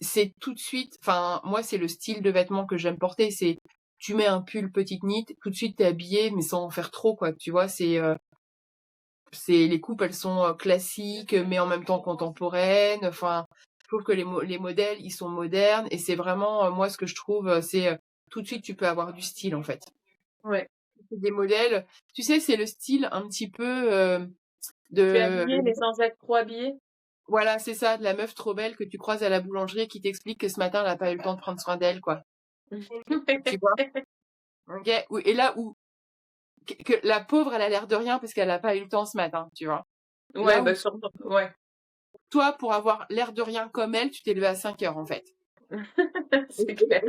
c'est tout de suite, enfin moi c'est le style de vêtements que j'aime porter, c'est tu mets un pull petite knit, tout de suite t'es habillé, mais sans en faire trop quoi, tu vois, c'est les coupes elles sont classiques mais en même temps contemporaines, enfin je trouve que les modèles ils sont modernes et c'est vraiment moi ce que je trouve c'est tout de suite tu peux avoir du style en fait. Ouais. C'est des modèles, tu sais c'est le style un petit peu Tu es de habillée mais sans être trop habillée. voilà c'est ça de la meuf trop belle que tu croises à la boulangerie et qui t'explique que ce matin elle a pas eu le temps de prendre soin d'elle quoi, tu vois. Ok. Et là où que la pauvre elle a l'air de rien parce qu'elle a pas eu le temps ce matin, tu vois. Ouais, Là où bah surtout. Ouais. toi, pour avoir l'air de rien comme elle, tu t'es levé à 5 heures, en fait. Et, C'est clair.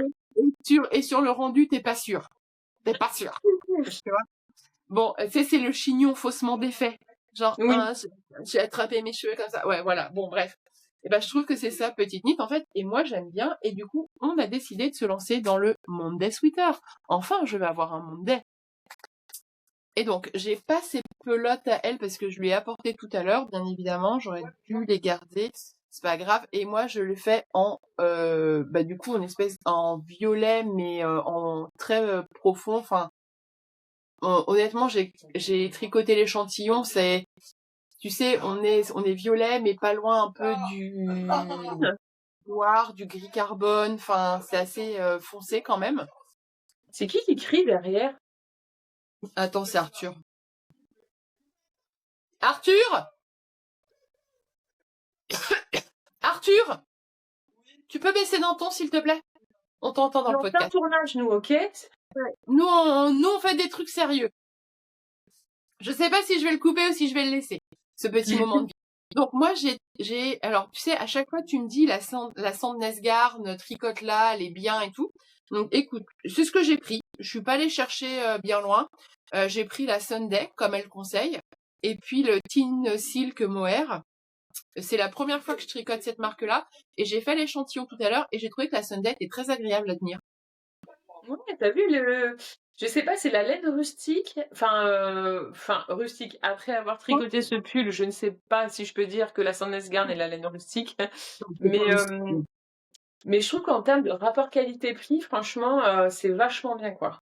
et sur le rendu, t'es pas sûr. T'es pas sûr. Tu vois. Bon, tu sais, c'est le chignon faussement défait. Genre, Oui. j'ai attrapé mes cheveux comme ça. Ouais, voilà. Bon, bref. Et ben, je trouve que c'est ça, petite nip, en fait. Et moi, j'aime bien. Et du coup, on a décidé de se lancer dans le Monday Sweater. Enfin, je vais avoir un Monday. Et donc, j'ai pas ces pelotes à elle parce que je lui ai apporté tout à l'heure, bien évidemment. J'aurais dû les garder. C'est pas grave. Et moi, je le fais en, du coup, en espèce, en violet, mais en très profond. Enfin, honnêtement, j'ai tricoté l'échantillon. C'est, tu sais, on est violet, mais pas loin un peu du noir, du gris carbone. Enfin, c'est assez foncé quand même. C'est qui crie derrière? Attends, c'est Arthur. Arthur! Arthur! Tu peux baisser d'un ton, s'il te plaît? On t'entend dans On est le en plein podcast. tournage, nous, ok? Nous, on fait des trucs sérieux. Je sais pas si je vais le couper ou si je vais le laisser, ce petit moment de vie. Donc moi, alors tu sais, à chaque fois tu me dis la Sand Nesgarn, tricote là, elle est bien et tout. Donc écoute, c'est ce que j'ai pris. Je suis pas allée chercher bien loin. J'ai pris la Sunday comme elle conseille, et puis le Teen Silk Mohair. C'est la première fois que je tricote cette marque-là, et j'ai fait l'échantillon tout à l'heure, et j'ai trouvé que la Sunday est très agréable à tenir. Ouais, t'as vu le. Je sais pas, c'est la laine rustique. Enfin, rustique. Après avoir tricoté ce pull, je ne sais pas si je peux dire que la Sandnesgarn est la laine rustique. C'est Mais, pas euh, mais je trouve qu'en termes de rapport qualité-prix, franchement, c'est vachement bien, quoi.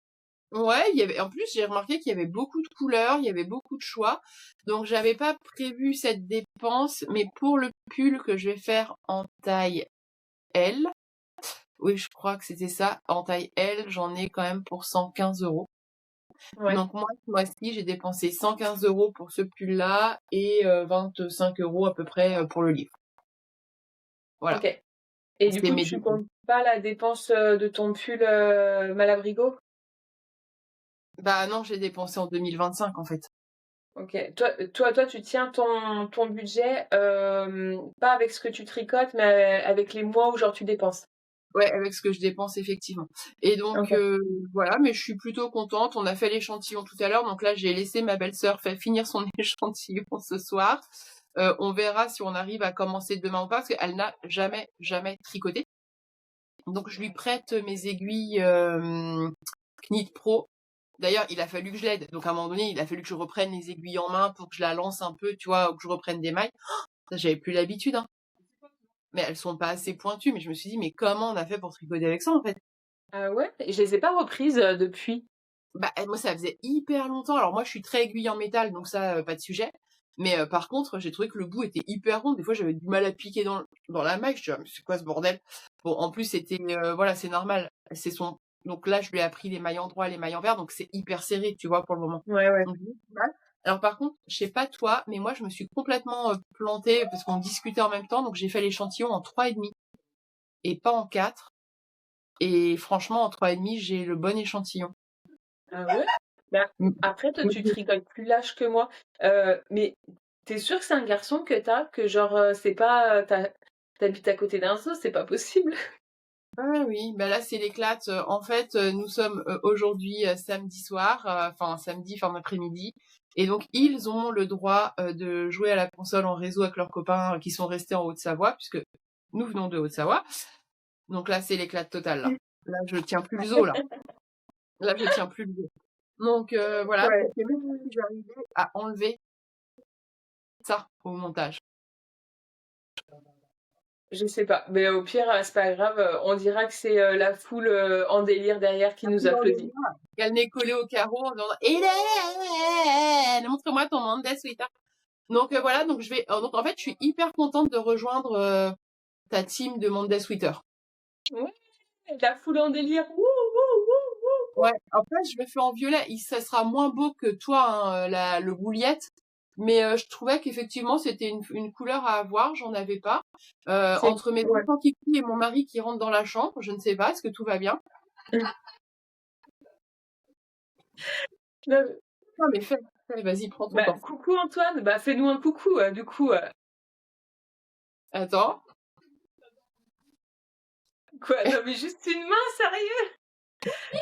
Ouais, en plus, j'ai remarqué qu'il y avait beaucoup de couleurs, il y avait beaucoup de choix. Donc, j'avais pas prévu cette dépense, mais pour le pull que je vais faire en taille L, oui, je crois que c'était ça, en taille L, j'en ai quand même pour 115 euros. Ouais. Donc, moi, ce mois-ci, j'ai dépensé 115 euros pour ce pull-là et 25 euros à peu près pour le livre. Voilà. Ok. Et du C'est coup, mes tu dépenses. comptes pas la dépense de ton pull Malabrigo? Bah non, j'ai dépensé en 2025 en fait. Ok. Toi, tu tiens ton budget pas avec ce que tu tricotes, mais avec les mois où genre tu dépenses. Ouais, avec ce que je dépense effectivement. Et donc Ok. voilà, mais je suis plutôt contente. On a fait l'échantillon tout à l'heure, donc là j'ai laissé ma belle-sœur finir son échantillon ce soir. On verra si on arrive à commencer demain ou pas, parce qu'elle n'a jamais tricoté. Donc je lui prête mes aiguilles Knit Pro. D'ailleurs, il a fallu que je l'aide. Donc à un moment donné, il a fallu que je reprenne les aiguilles en main pour que je la lance un peu, tu vois, ou que je reprenne des mailles. Ça, j'avais plus l'habitude, hein. Mais elles sont pas assez pointues. Mais je me suis dit, mais comment on a fait pour tricoter avec ça, en fait? Ah ouais? Et je les ai pas reprises depuis. Bah, moi, ça faisait hyper longtemps. Alors moi, je suis très aiguille en métal, donc ça, pas de sujet. Mais par contre, j'ai trouvé que le bout était hyper rond. Des fois, j'avais du mal à piquer dans la maille. Je suis, ah, mais c'est quoi ce bordel? Bon, en plus, c'était, voilà, c'est normal. C'est son. Donc là, je lui ai appris les mailles endroit, les mailles envers, donc c'est hyper serré, tu vois, pour le moment. Ouais, ouais. Donc, j'ai du mal. Alors par contre, je sais pas toi, mais moi, je me suis complètement plantée parce qu'on discutait en même temps, donc j'ai fait l'échantillon en 3,5 et pas en 4. Et franchement, en 3,5, j'ai le bon échantillon. Ah ouais? Bah, Mm. après, toi, tu tricotes plus lâche que moi. Mais t'es sûr que c'est un garçon que t'as? Que genre, c'est pas... t'habites à côté d'un zoo, c'est pas possible. Ah oui, bah là c'est l'éclate. En fait, nous sommes aujourd'hui samedi soir, enfin samedi fin d'après-midi, et donc ils ont le droit de jouer à la console en réseau avec leurs copains qui sont restés en Haute-Savoie, puisque nous venons de Haute-Savoie. Donc là c'est l'éclate totale là. Là je tiens plus le zoo là. Là je tiens plus le zoo. Donc voilà, je Ouais. sais même pas si je vais arriver à enlever ça au montage. Je sais pas. Mais au pire, c'est pas grave. On dira que c'est la foule en délire derrière qui nous applaudit. Elle n'est collée au carreau en disant Hélène, montre-moi ton monde sweater. Donc voilà, donc je vais. Donc en fait, je suis hyper contente de rejoindre ta team de Monday Sweater. Ouais, la foule en délire. Wouh, wouh, wouh, wouh. Ouais, après je le fais en violet. Ça sera moins beau que toi, hein, le bouliette. Mais je trouvais qu'effectivement c'était une couleur à avoir. J'en avais pas. C'est... Entre mes Ouais. enfants qui crient et mon mari qui rentre dans la chambre, je ne sais pas. Est-ce que tout va bien? Non, Non mais fais, vas-y, prends ton bah, temps. coucou Antoine. Bah, fais-nous un coucou, du coup. Attends. Quoi? Non, mais juste une main, sérieux?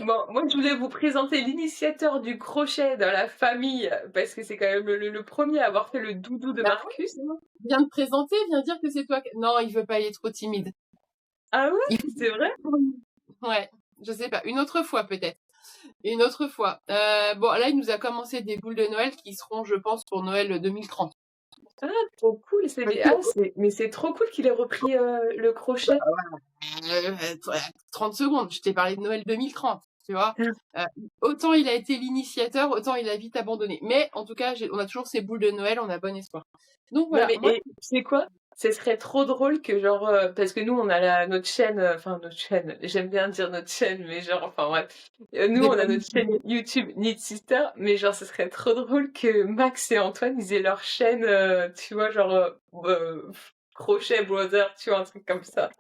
Bon, moi, je voulais vous présenter l'initiateur du crochet dans la famille, parce que c'est quand même le premier à avoir fait le doudou de Bah, Marcus. viens te présenter, viens dire que c'est toi. Non, il veut pas, il est trop timide. Ah ouais? Il... C'est vrai? Ouais, je sais pas. Une autre fois peut-être. Une autre fois. Bon, là, il nous a commencé des boules de Noël qui seront, je pense, pour Noël 2030. Ah, trop cool. Mais c'est trop cool qu'il ait repris le crochet. 30 secondes, je t'ai parlé de Noël 2030, tu vois. Euh, autant il a été l'initiateur, autant il a vite abandonné. Mais en tout cas, on a toujours ces boules de Noël, on a bon espoir. Donc Non voilà, mais moi, et tu sais quoi? Ce serait trop drôle que genre parce que nous on a notre chaîne enfin notre chaîne, j'aime bien dire notre chaîne mais genre enfin bref. Nous des on a bonnes notre chaîne idées. YouTube Knit Sister mais genre ce serait trop drôle que Max et Antoine ils aient leur chaîne tu vois genre Crochet Brother, tu vois un truc comme ça.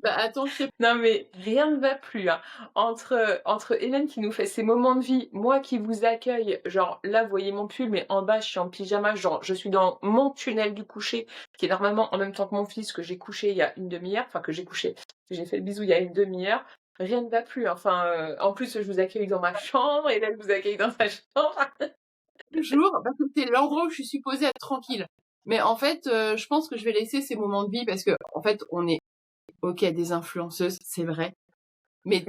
Bah attends, je sais Non mais rien ne va plus hein. Entre Hélène qui nous fait ses moments de vie, moi qui vous accueille, genre là vous voyez mon pull mais en bas je suis en pyjama, genre je suis dans mon tunnel du coucher qui est normalement en même temps que mon fils que j'ai couché il y a une demi-heure, enfin que j'ai couché, que j'ai fait le bisou il y a une demi-heure. Rien ne va plus. Enfin, en plus, je vous accueille dans ma chambre, Hélène vous accueille dans sa chambre. toujours, parce que c'est l'endroit où je suis supposée être tranquille. Mais en fait, je pense que je vais laisser ces moments de vie parce que, en fait, on est, ok, des influenceuses, c'est vrai, mais,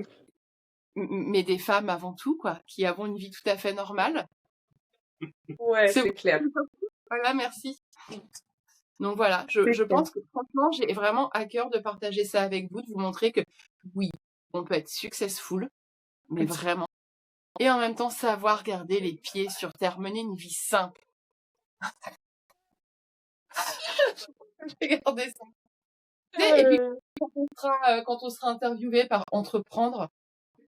mais des femmes avant tout, quoi, qui avons une vie tout à fait normale. Ouais, C'est c'est clair. voilà, merci. Donc voilà, C'est je clair. pense que franchement, j'ai vraiment à cœur de partager ça avec vous, de vous montrer que oui, on peut être successful, mais vraiment. Et en même temps, savoir garder les pieds sur terre, mener une vie simple. Je vais garder ça. Et puis, Euh, quand on sera interviewé par Entreprendre,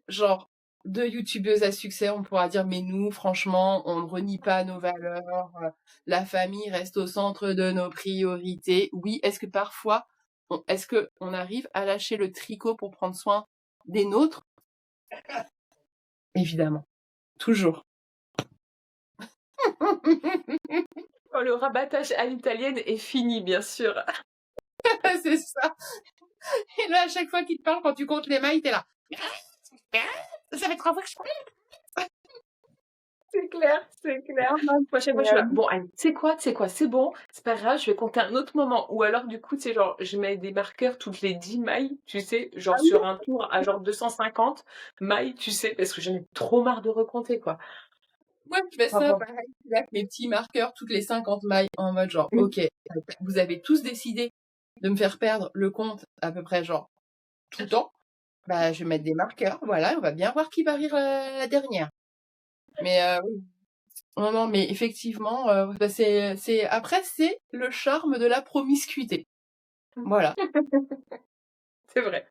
genre, deux youtubeuses à succès, on pourra dire, mais nous, franchement, on ne renie pas nos valeurs, la famille reste au centre de nos priorités. Oui, est-ce que parfois, est-ce que on arrive à lâcher le tricot pour prendre soin des nôtres? Évidemment, toujours. Quand le rabattage à l'italienne est fini, bien sûr. C'est ça. Et là, à chaque fois qu'il te parle, quand tu comptes les mailles, t'es là. Ça fait 3 fois que je parle. C'est clair, c'est clair. Prochaine fois, je suis là. Bon, allez, tu sais quoi, c'est bon, c'est pas grave, je vais compter un autre moment. Ou alors, du coup, tu sais, genre, je mets des marqueurs toutes les 10 mailles, tu sais, genre sur un tour à genre 250 mailles, tu sais, parce que j'en ai trop marre de recompter, quoi. Moi, je fais ça, Enfin, pareil, avec mes petits marqueurs toutes les 50 mailles, en mode genre, bon. ok, vous avez tous décidé de me faire perdre le compte à peu près genre tout le temps. Bah, je vais mettre des marqueurs, voilà, on va bien voir qui va rire la dernière. Mais oui. Non, non, mais effectivement, bah, après, c'est le charme de la promiscuité. Voilà. C'est vrai.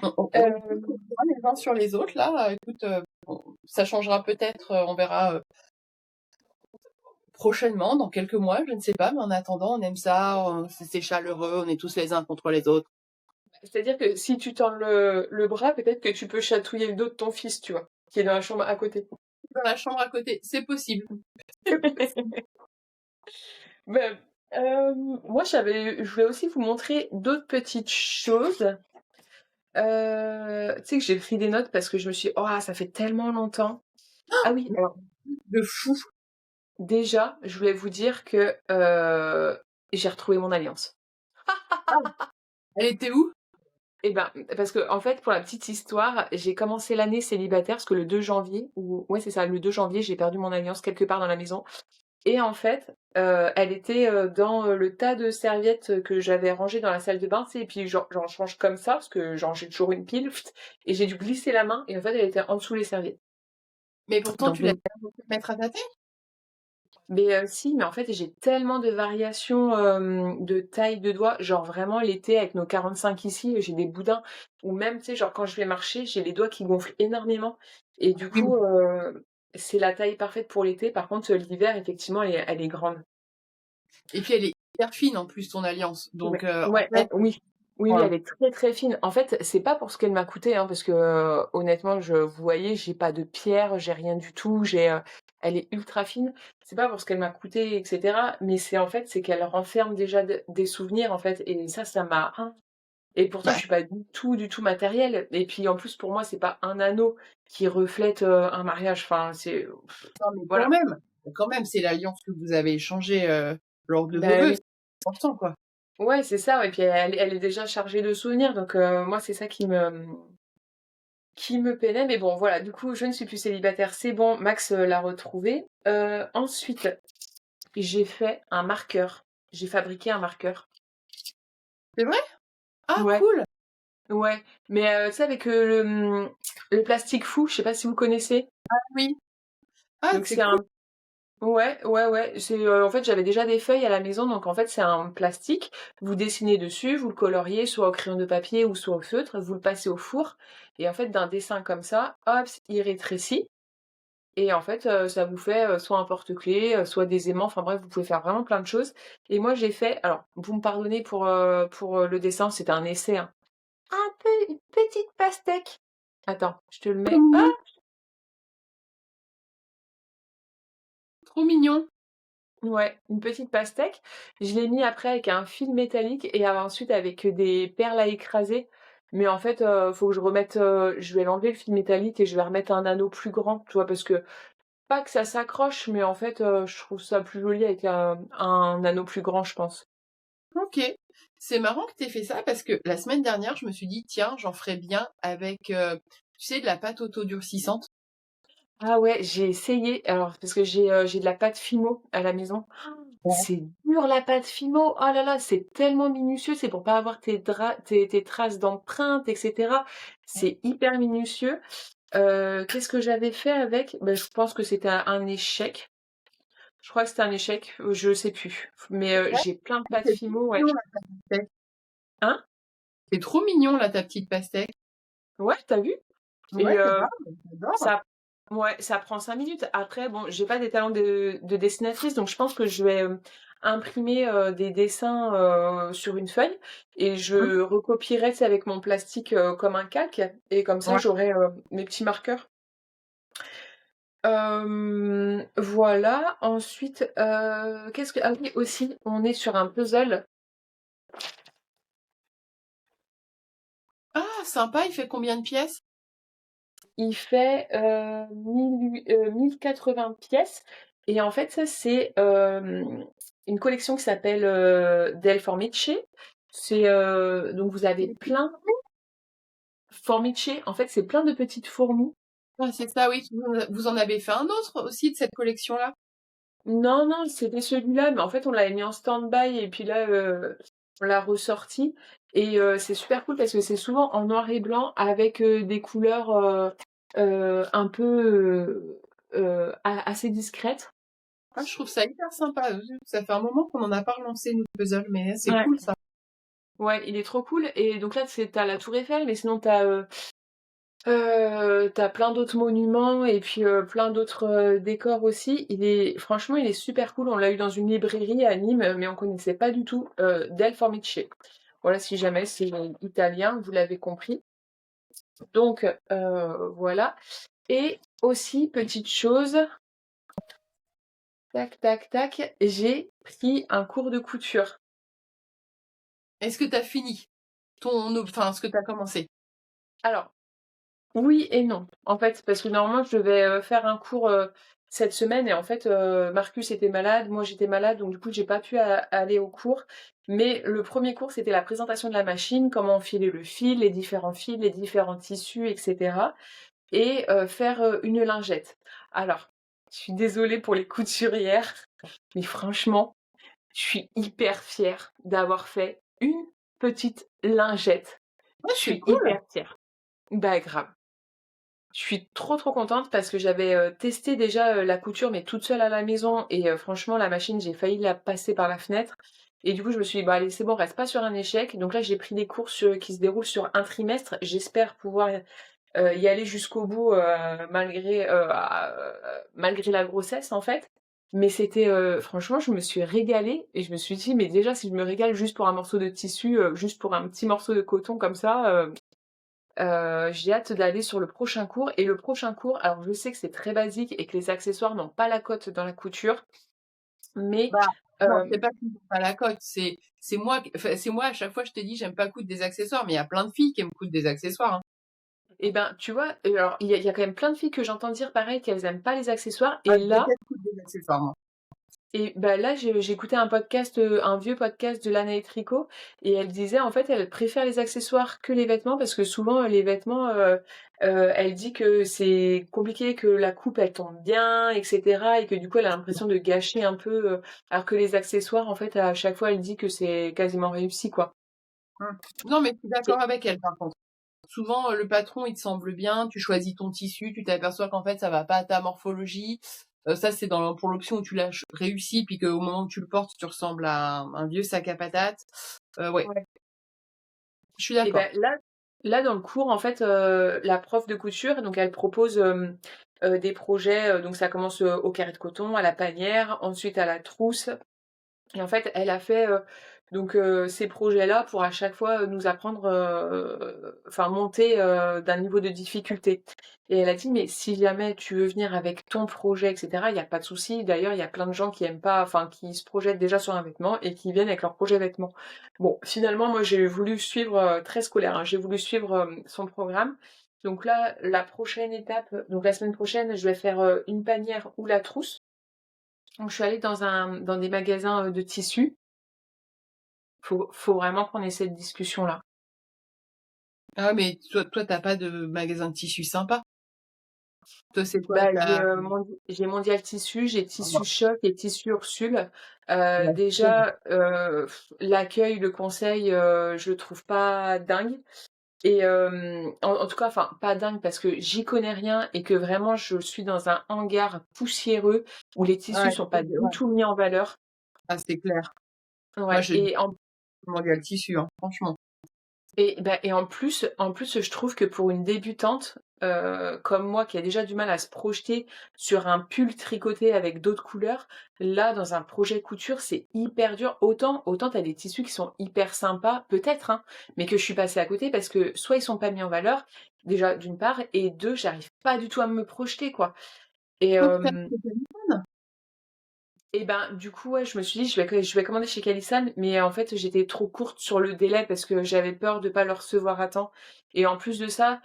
On Euh, les uns sur les autres, là, écoute, ça changera peut-être, on verra prochainement, dans quelques mois, je ne sais pas, mais en attendant, on aime ça, c'est chaleureux, on est tous les uns contre les autres. C'est-à-dire que si tu tends le bras, peut-être que tu peux chatouiller le dos de ton fils, tu vois, qui est dans la chambre à côté. Dans la chambre à côté, c'est possible. Ben, moi, je voulais aussi vous montrer d'autres petites choses. Tu sais que j'ai pris des notes parce que je me suis dit, oh, ça fait tellement longtemps. Ah oui, alors, De fou. déjà, je voulais vous dire que j'ai retrouvé mon alliance. Elle était où? Eh ben, parce que en fait, pour la petite histoire, j'ai commencé l'année célibataire parce que le 2 janvier, ou ouais, c'est ça, le 2 janvier, j'ai perdu mon alliance quelque part dans la maison. Et en fait, elle était dans le tas de serviettes que j'avais rangées dans la salle de bain, tu sais, et puis j'en change comme ça, parce que genre j'ai toujours une pile, et j'ai dû glisser la main, et en fait, elle était en dessous les serviettes. Mais pourtant, Donc, tu l'as mettre à tâter? mais si, mais en fait, j'ai tellement de variations de taille de doigts, genre vraiment l'été avec nos 45 ici, j'ai des boudins, ou même, tu sais, genre quand je vais marcher, j'ai les doigts qui gonflent énormément, et du Oui, coup, c'est la taille parfaite pour l'été. Par contre, l'hiver, effectivement, elle est grande. et puis elle est hyper fine en plus, ton alliance. Ouais, Donc, ouais, en fait, oui. Oui, oui, voilà. elle est très très fine. En fait, c'est pas pour ce qu'elle m'a coûté, hein, parce que honnêtement, vous voyez, j'ai pas de pierre, j'ai rien du tout, elle est ultra fine. C'est pas pour ce qu'elle m'a coûté, etc. Mais c'est en fait, c'est qu'elle renferme déjà des souvenirs, en fait, et ça m'a. Hein. Et pourtant, je Bah, suis pas du tout matériel. Et puis en plus, pour moi, c'est pas un anneau qui reflète un mariage. Enfin, c'est non, mais voilà. quand même, c'est l'alliance que vous avez échangée lors de vos Ben vœux. oui. C'est important, quoi. Ouais, c'est ça. Et puis elle est déjà chargée de souvenirs. Donc moi, c'est ça qui me peinait, mais bon, voilà, du coup, je ne suis plus célibataire, c'est bon, Max l'a retrouvé. Ensuite, j'ai fait un marqueur. J'ai fabriqué un marqueur. C'est vrai? Ah, Ouais, cool. ouais. Mais tu sais, avec le plastique fou, je sais pas si vous connaissez. Oui. Ah, Donc c'est c'est cool. un... Ouais, ouais, ouais. C'est, en fait, j'avais déjà des feuilles à la maison, donc en fait, c'est un plastique. Vous dessinez dessus, vous le coloriez, soit au crayon de papier ou soit au feutre, vous le passez au four. Et en fait, d'un dessin comme ça, hop, il rétrécit. Et en fait, ça vous fait, soit un porte-clés, soit des aimants, enfin bref, vous pouvez faire vraiment plein de choses. Et moi j'ai fait alors vous me pardonnez pour le dessin, c'était un essai, hein. Une petite pastèque. Attends, je te le Trop mets mignon. hop! Trop mignon. Ouais, une petite pastèque. Je l'ai mis après avec un fil métallique et ensuite avec des perles à écraser. Mais en fait, faut que je remette, je vais l'enlever le fil métallique et je vais remettre un anneau plus grand, tu vois? Parce que pas que ça s'accroche, mais en fait, je trouve ça plus joli avec un anneau plus grand, je pense. Ok. C'est marrant que t'aies fait ça parce que la semaine dernière, je me suis dit, tiens, j'en ferais bien avec, tu sais, de la pâte auto-durcissante. Ah ouais, j'ai essayé, alors parce que j'ai de la pâte Fimo à la maison. Ouais. C'est dur la pâte Fimo. Oh là là, c'est tellement minutieux, c'est pour pas avoir tes traces d'empreintes, etc. C'est hyper minutieux. Qu'est-ce que j'avais fait avec? Ben, je pense que c'était un échec. Je crois que c'était un échec, je sais plus. Mais Ouais, j'ai plein de pâtes c'est trop Fimo, ouais. mignon, la pastèque. Hein? C'est trop mignon, là, ta petite pastèque. Ouais, t'as vu? Ouais, Et j'adore. ça ouais, ça prend 5 minutes. Après, bon, j'ai pas des talents de dessinatrice, donc je pense que je vais imprimer des dessins sur une feuille et Mmh. je recopierais, tu sais, avec mon plastique comme un calque et comme ça Ouais. j'aurais mes petits marqueurs. Voilà, ensuite, qu'est-ce que ah oui aussi, on est sur un puzzle. Ah sympa, il fait combien de pièces? Il fait 1080 pièces et en fait ça c'est une collection qui s'appelle Del Formiche. C'est donc vous avez plein Formiche, en fait c'est plein de petites fourmis. Ah c'est ça, oui. Vous en avez fait un autre aussi de cette collection-là? Non, non, c'était celui-là, mais en fait on l'avait mis en stand-by et puis là on l'a ressorti et c'est super cool parce que c'est souvent en noir et blanc avec des couleurs un peu assez discrètes. Ah, je trouve ça hyper sympa. Ça fait un moment qu'on en a pas relancé nous le puzzle, mais c'est Ouais. cool ça. Ouais, il est trop cool et donc là c'est tu la Tour Eiffel, mais sinon tu plein d'autres monuments et puis plein d'autres décors aussi. Franchement il est super cool. On l'a eu dans une librairie à Nîmes, mais on connaissait pas du tout Del Formice. Voilà, si jamais c'est italien, vous l'avez compris. Donc voilà. Et aussi petite chose, tac tac tac, j'ai pris un cours de couture. Est-ce que t'as fini enfin, ce que t'as commencé? Alors oui et non. En fait, parce que normalement, je devais faire un cours cette semaine et en fait, Marcus était malade, moi j'étais malade, donc du coup, j'ai pas pu aller au cours. Mais le premier cours, c'était la présentation de la machine, comment enfiler le fil, les différents fils, les différents tissus, etc. Et faire une lingette. Alors, je suis désolée pour les couturières, mais franchement, je suis hyper fière d'avoir fait une petite lingette. Ouais, Je c'est suis cool. hyper fière. Bah grave. Je suis trop, trop contente parce que j'avais, testé déjà, la couture, mais toute seule à la maison et franchement la machine, j'ai failli la passer par la fenêtre et du coup, je me suis dit: «Bah, allez, c'est bon, reste pas sur un échec». Donc là, j'ai pris des cours qui se déroulent sur un trimestre. J'espère pouvoir, y aller jusqu'au bout, malgré la grossesse, en fait. Mais c'était, franchement, je me suis régalée et je me suis dit: «Mais déjà, si je me régale juste pour un morceau de tissu, juste pour un petit morceau de coton comme ça, j'ai hâte d'aller sur le prochain cours et le prochain cours, alors je sais que c'est très basique et que les accessoires n'ont pas la cote dans la couture, mais Bah, non, c'est hem pas qu'ils ont pas la cote, c'est moi, enfin, c'est moi à chaque fois je te dis j'aime pas coudre des accessoires, mais il y a plein de filles qui aiment coudre des accessoires, hein. et ben, tu vois, alors il y a quand même plein de filles que j'entends dire pareil qu'elles aiment pas les accessoires Ah, et je là déteste coudre des accessoires, moi. j'ai écouté un podcast, un vieux podcast de Lana et Tricot et elle disait en fait elle préfère les accessoires que les vêtements parce que souvent les vêtements, elle dit que c'est compliqué, que la coupe elle tombe bien et cetera et que du coup elle a l'impression de gâcher un peu, alors que les accessoires en fait à chaque fois elle dit que c'est quasiment réussi quoi. Mmh. Non, mais je suis Et d'accord avec elle par contre. Souvent, le patron, il te semble bien, tu choisis ton tissu, tu t'aperçois qu'en fait, ça va pas à ta morphologie. Ça, c'est pour l'option où tu l'as réussi, puis qu'au moment où tu le portes, tu ressembles à un vieux sac à patates. Ouais, ouais. je suis Et d'accord. ben là dans le cours en fait, la prof de couture donc elle propose, des projets, donc ça commence, au carré de coton, à la panière, ensuite à la trousse. Et en fait, elle a fait donc ces projets-là pour à chaque fois nous apprendre, enfin monter d'un niveau de difficulté. Et elle a dit, mais si jamais tu veux venir avec ton projet, etc., il n'y a pas de souci. D'ailleurs, il y a plein de gens qui aiment pas, enfin qui se projettent déjà sur un vêtement et qui viennent avec leur projet vêtement. Bon, finalement, moi j'ai voulu suivre très scolaire, hein, j'ai voulu suivre son programme. Donc là, la prochaine étape, donc la semaine prochaine, je vais faire une panière ou la trousse. Donc je suis allée dans des magasins de tissus. Faut vraiment qu'on ait cette discussion-là. Ah, mais toi, t'as pas de magasin de tissu sympa. Toi, c'est quoi? Bah, j'ai Mondial Tissu, j'ai Tissu Choc et Tissu Ursule. Déjà, l'accueil, le conseil, je le trouve pas dingue et en tout cas, enfin, pas dingue parce que j'y connais rien et que vraiment je suis dans un hangar poussiéreux où les tissus Ouais, sont pas du tout mis en valeur. ah, c'est clair. Moi, Ouais je demande le tissu, hein, franchement. et en plus, je trouve que pour une débutante, comme moi qui a déjà du mal à se projeter sur un pull tricoté avec d'autres couleurs, là, dans un projet couture, c'est hyper dur. Autant tu as des tissus qui sont hyper sympas, peut-être, hein, mais que je suis passée à côté parce que soit ils sont pas mis en valeur, déjà d'une part, et deux, j'arrive pas du tout à me projeter, quoi. Et, Faut que hem et ben, du coup, ouais, je me suis dit: «Je vais commander chez Calisan», mais en fait, j'étais trop courte sur le délai parce que j'avais peur de pas le recevoir à temps et en plus de ça,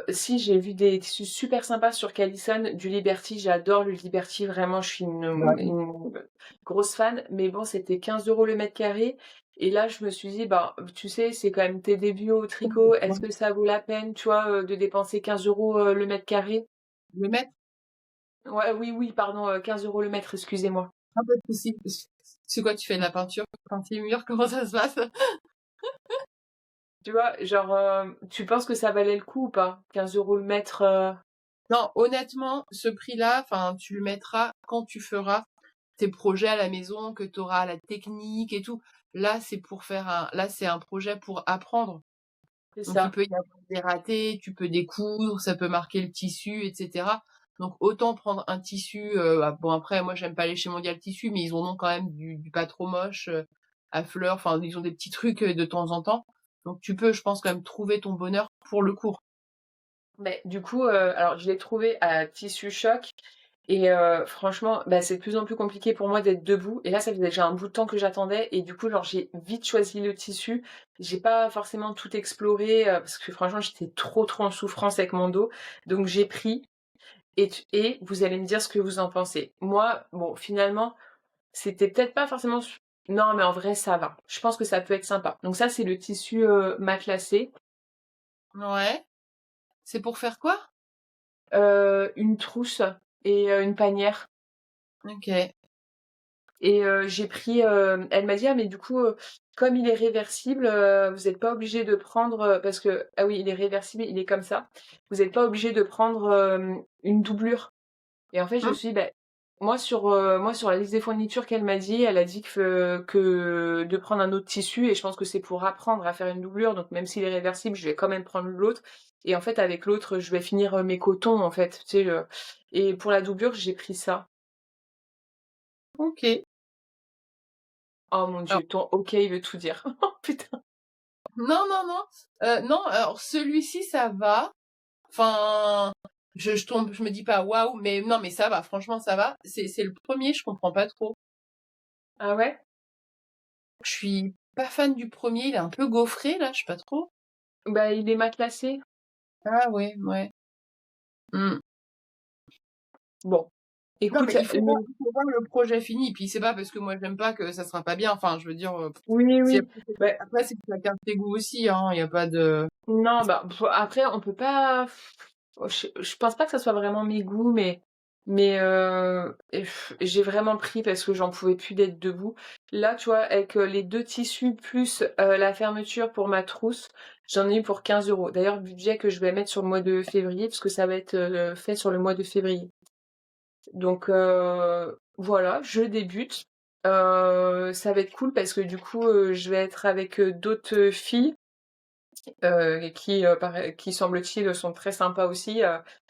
si j'ai vu des tissus super sympas sur Calisan, du Liberty, j'adore le Liberty, vraiment, je suis une grosse fan, mais bon, c'était 15 € le mètre carré et là, je me suis dit: «Bah, tu sais, c'est quand même tes débuts au tricot, est-ce que ça vaut la peine, tu vois, de dépenser 15 € le mètre carré?» le mettre? Ouais, oui, oui, pardon, 15 € le mètre, excusez-moi. Ah, pas de souci. C'est quoi, tu fais de la peinture? Peindre tes murs? Comment ça se passe? Tu vois? Genre, tu penses que ça valait le coup ou pas? 15 € le mètre, Non, honnêtement, ce prix-là, enfin, tu le mettras quand tu feras tes projets à la maison, que tu auras la technique et tout. Là, c'est un projet pour apprendre. c'est Donc, il ça. peut y avoir des ratés, tu peux découdre, ça peut marquer le tissu, etc. Donc, autant prendre un tissu, bon, après, moi, j'aime pas aller chez Mondial Tissu, mais ils en ont quand même du pas trop moche, à fleurs, enfin, ils ont des petits trucs de temps en temps. Donc, tu peux, je pense, quand même trouver ton bonheur pour le cours. Mais du coup, alors je l'ai trouvé à Tissu Choc et franchement, bah, c'est de plus en plus compliqué pour moi d'être debout et là, ça faisait déjà un bout de temps que j'attendais et du coup, genre, j'ai vite choisi le tissu. J'ai pas forcément tout exploré, parce que franchement, j'étais trop en souffrance avec mon dos. Donc j'ai pris et vous allez me dire ce que vous en pensez. Moi, bon, finalement, c'était peut-être pas forcément non, mais en vrai, ça va. Je pense que ça peut être sympa. Donc ça, c'est le tissu, matelassé. Ouais. C'est pour faire quoi? Une trousse et une panière OK. et j'ai pris, elle m'a dit: «Ah mais du coup, comme il est réversible, vous êtes pas obligé de prendre, parce que» ah oui, il est réversible, il est comme ça. «Vous êtes pas obligé de prendre, une doublure» et en fait, je me Mmh. suis dit: «Beh», moi sur la liste des fournitures qu'elle m'a dit, elle a dit que de prendre un autre tissu et je pense que c'est pour apprendre à faire une doublure, donc même s'il est réversible, je vais quand même prendre l'autre et en fait, avec l'autre, je vais finir, mes cotons, en fait, tu sais, et pour la doublure, j'ai pris ça. OK. Oh mon Alors Dieu, ton OK, il veut tout dire. Oh putain. non, non, non, non, alors celui-ci, ça va. Enfin, je me dis pas: «Waouh», mais non, mais ça va, franchement, ça va. C'est le premier, je comprends pas trop. Ah ouais? Je suis pas fan du premier, il est un peu gaufré, là, je sais pas trop. Bah, il est matelassé. Ah ouais, ouais. Mmh. Bon, Non, mais écoute, le il faut voir le projet fini, puis c'est pas parce que moi j'aime pas que ça sera pas bien. Enfin, je veux dire, oui, si oui. Bah, après c'est chacun ses goûts aussi, hein, il y a pas de non, bah, après, on peut pas. Je pense pas que ça soit vraiment mes goûts, mais j'ai vraiment pris parce que j'en pouvais plus d'être debout. Là, tu vois, avec les deux tissus plus la fermeture pour ma trousse, j'en ai eu pour 15 €. D'ailleurs, budget que je vais mettre sur le mois de février, parce que ça va être fait sur le mois de février. Donc voilà, je débute. Ça va être cool parce que du coup, je vais être avec d'autres filles qui semble-t-il sont très sympas aussi.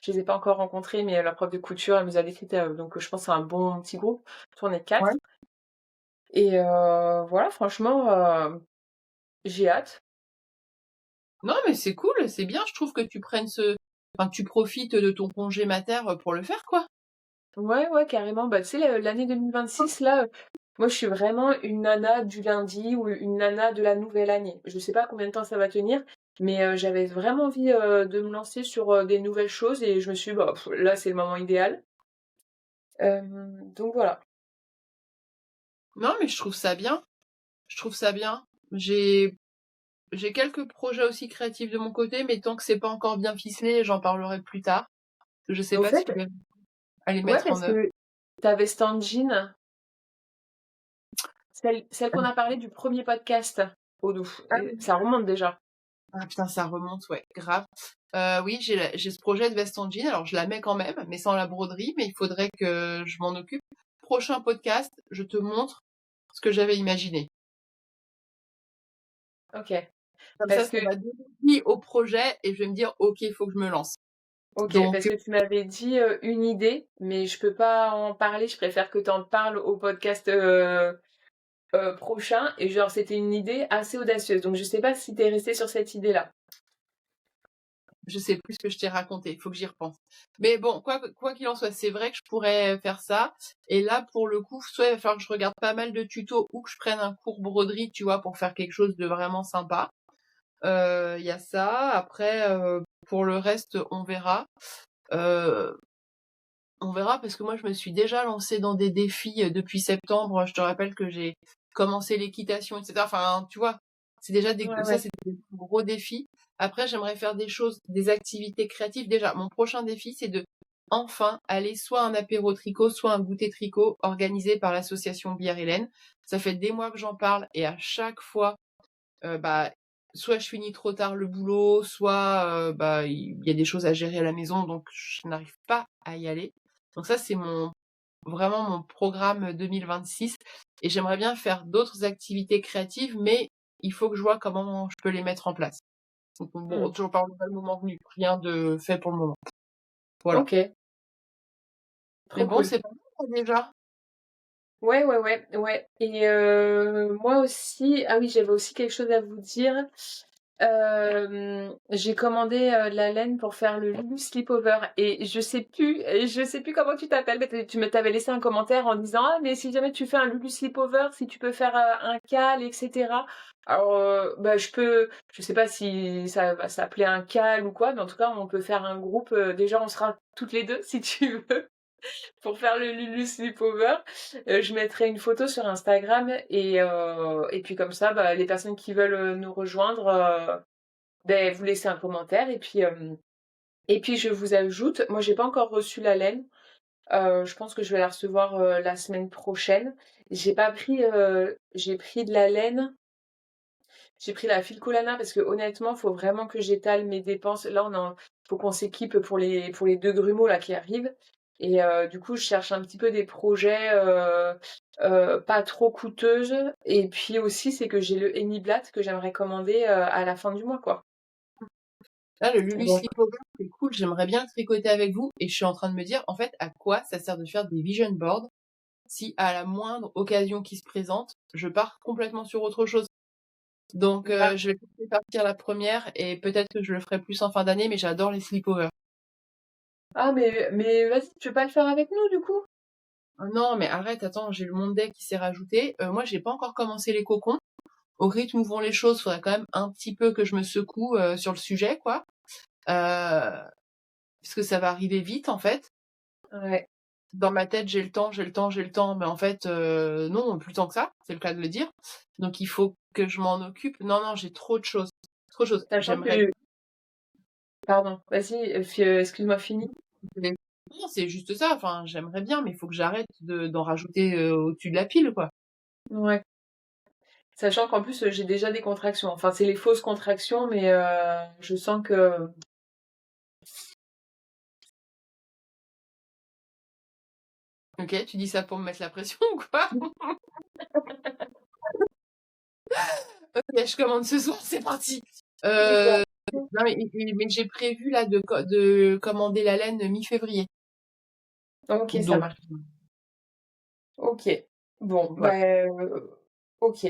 Je les ai pas encore rencontrées, mais la prof de couture, elle nous a décrites, donc je pense que c'est un bon petit groupe. On est ouais. 4 et voilà, franchement, j'ai hâte. Non, mais c'est cool, c'est bien, je trouve que tu profites de ton congé mater, pour le faire, quoi. Ouais, ouais, carrément. Bah, tu sais, l'année 2026, là, moi, je suis vraiment une nana du lundi ou une nana de la nouvelle année. Je sais pas combien de temps ça va tenir, mais j'avais vraiment envie de me lancer sur des nouvelles choses et je me suis dit, bah, là, c'est le moment idéal. Donc voilà. Non, mais je trouve ça bien, je trouve ça bien. J'ai quelques projets aussi créatifs de mon côté, mais tant que c'est pas encore bien ficelé, j'en parlerai plus tard. Je sais Au pas si fait, tu vas les ouais, mettre en parce œuvre. que ta veste en jean, celle qu'on a parlé du premier podcast, oh, Ah ça remonte déjà. ah putain, ça remonte, ouais, grave. Oui, j'ai ce projet de veste en jean, alors je la mets quand même, mais sans la broderie, mais il faudrait que je m'en occupe. Prochain podcast, je te montre ce que j'avais imaginé. Ok. Comme Parce ça que va donner vie au projet et je vais me dire: «OK, il faut que je me lance». OK, Donc parce que tu m'avais dit, une idée, mais je peux pas en parler, je préfère que tu en parles au podcast, prochain et genre c'était une idée assez audacieuse, donc je sais pas si tu es restée sur cette idée-là. je sais plus ce que je t'ai raconté, il faut que j'y repense. Mais bon, quoi qu'il en soit, c'est vrai que je pourrais faire ça. Et là, pour le coup, soit il va falloir que je regarde pas mal de tutos ou que je prenne un cours broderie, tu vois, pour faire quelque chose de vraiment sympa. Il y a ça. Après, pour le reste, on verra. Euh, on verra parce que moi, je me suis déjà lancée dans des défis depuis septembre. Je te rappelle que j'ai commencé l'équitation, etc. Enfin, tu vois, c'est déjà Ouais, ça, ouais. c'est des gros défis. Après, j'aimerais faire des choses, des activités créatives. Déjà, mon prochain défi, c'est de enfin aller soit un apéro tricot, soit un goûter tricot organisé par l'association Bière Hélène. Ça fait des mois que j'en parle et à chaque fois, bah, soit je finis trop tard le boulot, soit bah il y a des choses à gérer à la maison, donc je n'arrive pas à y aller. Donc ça, c'est vraiment mon programme 2026. Et j'aimerais bien faire d'autres activités créatives, mais il faut que je vois comment je peux les mettre en place. Donc bon, Mmh. toujours pas le moment venu, rien de fait pour le moment. Voilà. OK, Mais trop bon, cool. c'est pas mal déjà. Ouais, ouais, ouais, ouais et moi aussi ah oui, j'avais aussi quelque chose à vous dire. J'ai commandé, de la laine pour faire le Lulu Sleepover et je sais plus comment tu t'appelles, mais t'avais laissé un commentaire en disant: «Ah mais si jamais tu fais un Lulu Sleepover, si tu peux faire, un cal et cetera». Alors, bah, je sais pas si ça va s'appeler un cal ou quoi, mais en tout cas, on peut faire un groupe, déjà on sera toutes les 2 si tu veux. Pour faire le Lulu Sleepover, je mettrai une photo sur Instagram et puis comme ça, bah, les personnes qui veulent nous rejoindre, ben, vous laissez un commentaire et puis je vous ajoute, moi j'ai pas encore reçu la laine, je pense que je vais la recevoir la semaine prochaine. J'ai pris de la laine, j'ai pris la Filcolana parce que honnêtement, faut vraiment que j'étale mes dépenses. Là, faut qu'on s'équipe pour les deux grumeaux là qui arrivent. Et du coup, je cherche un petit peu des projets pas trop coûteuses. Et puis aussi, c'est que j'ai le Eniblat que j'aimerais commander à la fin du mois, quoi. Là, le Lulu Donc, Sleepover, c'est cool, j'aimerais bien tricoter avec vous. Et je suis en train de me dire, en fait, à quoi ça sert de faire des vision boards si à la moindre occasion qui se présente, je pars complètement sur autre chose. Donc bah, je vais laisser partir la première et peut-être que je le ferai plus en fin d'année, mais j'adore les sleepovers. ah, mais vas-y, tu veux pas le faire avec nous, du coup? Oh non, mais arrête, attends, j'ai le Monday qui s'est rajouté. Moi, j'ai pas encore commencé les cocons. Au rythme où vont les choses, faudrait quand même un petit peu que je me secoue sur le sujet, quoi. Parce que ça va arriver vite, en fait. Ouais. Dans ma tête, j'ai le temps, mais en fait, non, plus tant que ça, c'est le cas de le dire. Donc il faut que je m'en occupe. Non, non, j'ai trop de choses. Trop de choses. Sachant J'aimerais que, pardon, vas-y, excuse-moi, finis. non, c'est juste ça. Enfin, j'aimerais bien, mais il faut que j'arrête d'en rajouter au-dessus de la pile, quoi. Ouais. Sachant qu'en plus, j'ai déjà des contractions. Enfin, c'est les fausses contractions, mais je sens que Ok, tu dis ça pour me mettre la pression ou quoi? Ok, je commande ce soir, c'est parti. d'accord. Non, mais j'ai prévu là de commander la laine mi-février. OK, ça Donc marche. OK. Bon, voilà. bah, OK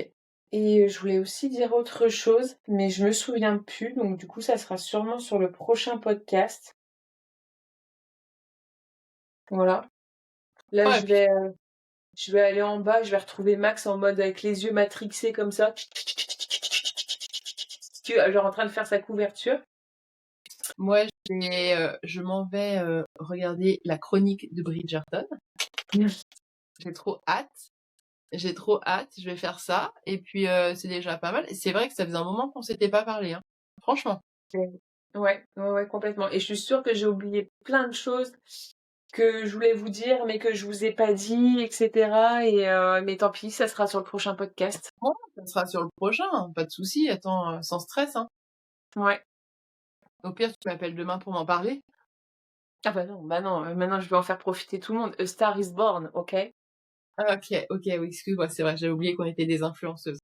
et je voulais aussi dire autre chose, mais je me souviens plus, donc du coup, ça sera sûrement sur le prochain podcast. Voilà. Là, Ouais, je vais aller en bas, je vais retrouver Max en mode avec les yeux matrixés comme ça. Genre en train de faire sa couverture. moi, je m'en vais regarder la chronique de Bridgerton. J'ai trop hâte. J'ai trop hâte. Je vais faire ça. Et puis, c'est déjà pas mal. Et c'est vrai que ça faisait un moment qu'on s'était pas parlé, hein. Franchement. Ouais, ouais, ouais, complètement. Et je suis sûre que j'ai oublié plein de choses que je voulais vous dire, mais que je vous ai pas dit, etc. Et mais tant pis, ça sera sur le prochain podcast. Bon, ça sera sur le prochain, hein, pas de souci. Attends, sans stress, hein. Ouais. Au pire, tu m'appelles demain pour m'en parler. Ah bah non, maintenant je vais en faire profiter tout le monde. A Star is Born, ok? Ah, ok, ok, oui, excuse-moi, c'est vrai, j'avais oublié qu'on était des influenceuses.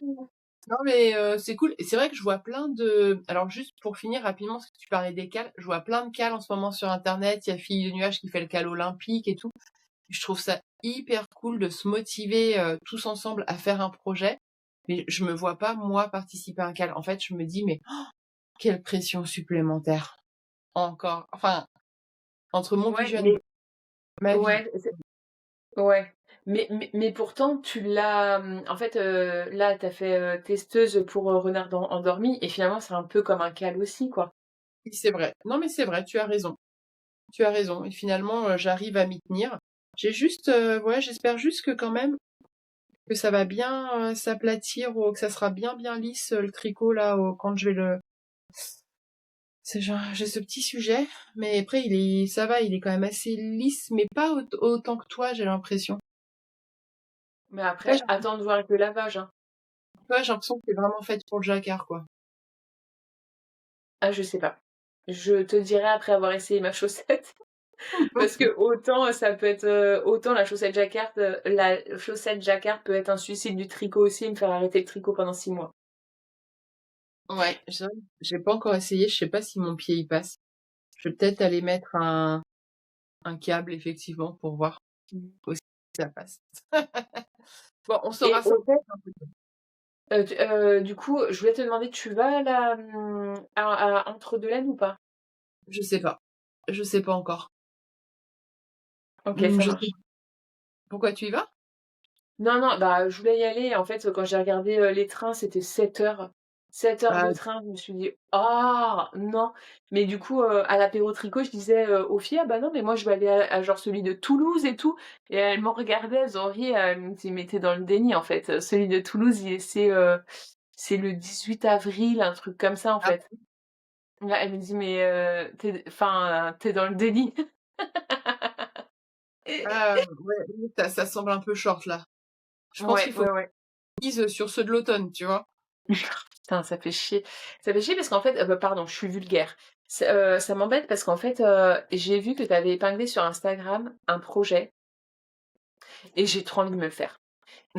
Non, mais c'est cool. Et c'est vrai que je vois plein de. Alors, juste pour finir rapidement, parce que tu parlais des cales, je vois plein de cales en ce moment sur Internet. Il y a Fille de Nuage qui fait le cal olympique et tout. Je trouve ça hyper cool de se motiver tous ensemble à faire un projet. Mais je me vois pas, moi, participer à un cal. En fait, je me dis, mais quelle pression supplémentaire. Encore. Enfin, entre mon Ouais, vision, mais ma vie. ouais, ouais. Mais pourtant, tu l'as. En fait, là, t'as fait testeuse pour Renard endormi, et finalement, c'est un peu comme un cal aussi, quoi. Oui, c'est vrai. Non, mais c'est vrai, tu as raison. Tu as raison. Et finalement, j'arrive à m'y tenir. J'ai juste, ouais, j'espère juste que quand même, que ça va bien s'aplatir ou que ça sera bien bien lisse le tricot là quand je vais le. C'est genre, j'ai ce petit sujet, mais après ça va, il est quand même assez lisse, mais pas autant que toi, j'ai l'impression. Mais Toi, après, attends de voir avec le lavage, hein. j'ai l'impression que c'est vraiment faite pour le jacquard, quoi. Ah, je sais pas. Je te dirai après avoir essayé ma chaussette. Parce que autant ça peut être autant la chaussette jacquard peut être un suicide du tricot aussi et me faire arrêter le tricot pendant 6 mois. Ouais, j'ai pas encore essayé, je sais pas si mon pied y passe. Je vais peut-être aller mettre un câble, effectivement, pour voir Mm. aussi si ça passe. Bon, on Et saura ça. au fait, du coup, je voulais te demander, tu vas à Entre-deux-Laines ou pas? Je sais pas. Je sais pas encore. Ok, ça Je sais. marche. Pourquoi tu y vas? Non, non, bah, je voulais y aller. En fait, quand j'ai regardé les trains, c'était 7 heures. 7 heures Ah, de train. Je me suis dit, ah, non. Mais du coup, à l'apéro tricot, je disais aux filles, ah bah non, mais moi, je vais aller à genre celui de Toulouse et tout. Et elles m'ont regardé, elles ont ri, elles me disaient, mais t'es dans le déni, en fait. Celui de Toulouse, c'est le 18 avril, un truc comme ça, en ah, fait. Là, elle me dit, mais enfin, t'es dans le déni. ouais, oui, ça semble un peu short là. Je pense Ouais, qu'il faut ouais, ouais. qu'ils misent sur ceux de l'automne, tu vois. Putain, ça fait chier. Ça fait chier parce qu'en fait, bah, pardon, je suis vulgaire. Ça m'embête parce qu'en fait, j'ai vu que tu avais épinglé sur Instagram un projet et j'ai trop envie de me le faire.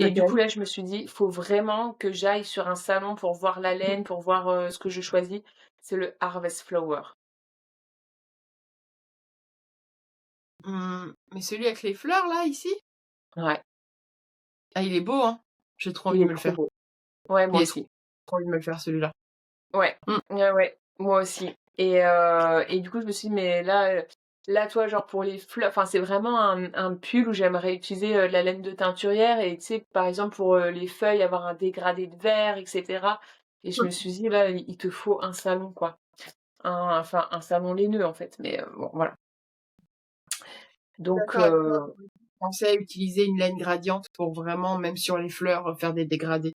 Et du coup, Lequel? là, je me suis dit, faut vraiment que j'aille sur un salon pour voir la laine, pour voir ce que je choisis. C'est le Harvest Flower. Mais celui avec les fleurs là, ici? Ouais, Ah, il est beau, hein. J'ai trop envie il de est me le trop faire. beau. Ouais, moi Il est trop, aussi. trop envie de me le faire celui-là. Ouais, Mmh. ouais, ouais, moi aussi. Et du coup, je me suis dit, mais là, toi, genre pour les fleurs, enfin, c'est vraiment un pull où j'aimerais utiliser de la laine de teinturière et tu sais, par exemple, pour les feuilles, avoir un dégradé de vert, etc. Et je me suis dit, là, il te faut un salon, quoi. Enfin, un salon laineux, en fait. Mais bon, voilà. Donc, D'accord avec toi. Pensez à utiliser une laine gradiente pour vraiment, même sur les fleurs, faire des dégradés.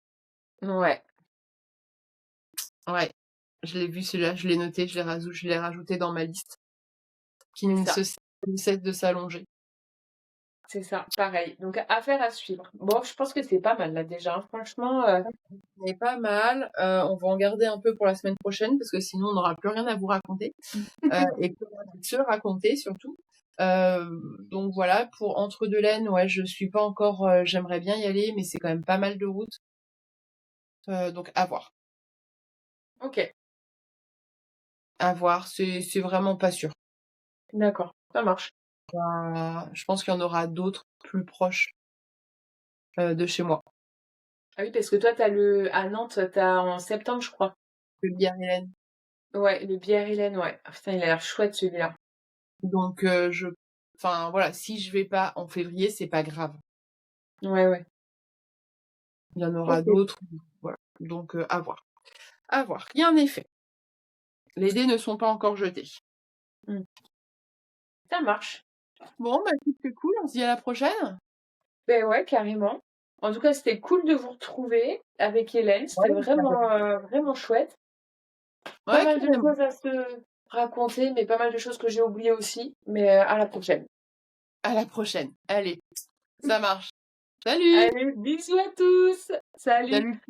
ouais, Ouais, je l'ai vu celui-là, je l'ai noté, je l'ai rajouté dans ma liste, qui c'est ne ça. cesse de s'allonger. C'est ça, pareil. Donc, affaire à suivre. Bon, je pense que c'est pas mal, là, déjà, hein. Franchement, C'est pas mal. On va en garder un peu pour la semaine prochaine parce que sinon on n'aura plus rien à vous raconter et plus rien à se raconter surtout. Donc voilà, pour Entre deux laines, ouais, je suis pas encore. J'aimerais bien y aller, mais c'est quand même pas mal de route. Donc à voir, ok, à voir. C'est vraiment pas sûr. d'accord, ça marche. Je pense qu'il y en aura d'autres plus proches de chez moi. Ah oui, parce que toi, à Nantes, t'as en septembre, je crois. Le bière Hélène. Ouais, le Bière-Hélène, ouais. Ah, putain, il a l'air chouette, celui-là. Donc enfin voilà, si je vais pas en février, c'est pas grave. Ouais, ouais. Il y en aura Ok. d'autres. Voilà. Donc à voir. À voir. Rien n'est fait. Les dés ne sont pas encore jetés. Mm. Ça marche. Bon, bah écoute, c'est cool. On se dit à la prochaine. Ben ouais, carrément. En tout cas, c'était cool de vous retrouver avec Hélène. Ouais, C'était vraiment chouette. Pas ouais, mal de carrément. choses à se raconter, mais pas mal de choses que j'ai oubliées aussi. Mais à la prochaine. À la prochaine. Allez, ça marche. Salut! Allez, bisous à tous. Salut. Salut!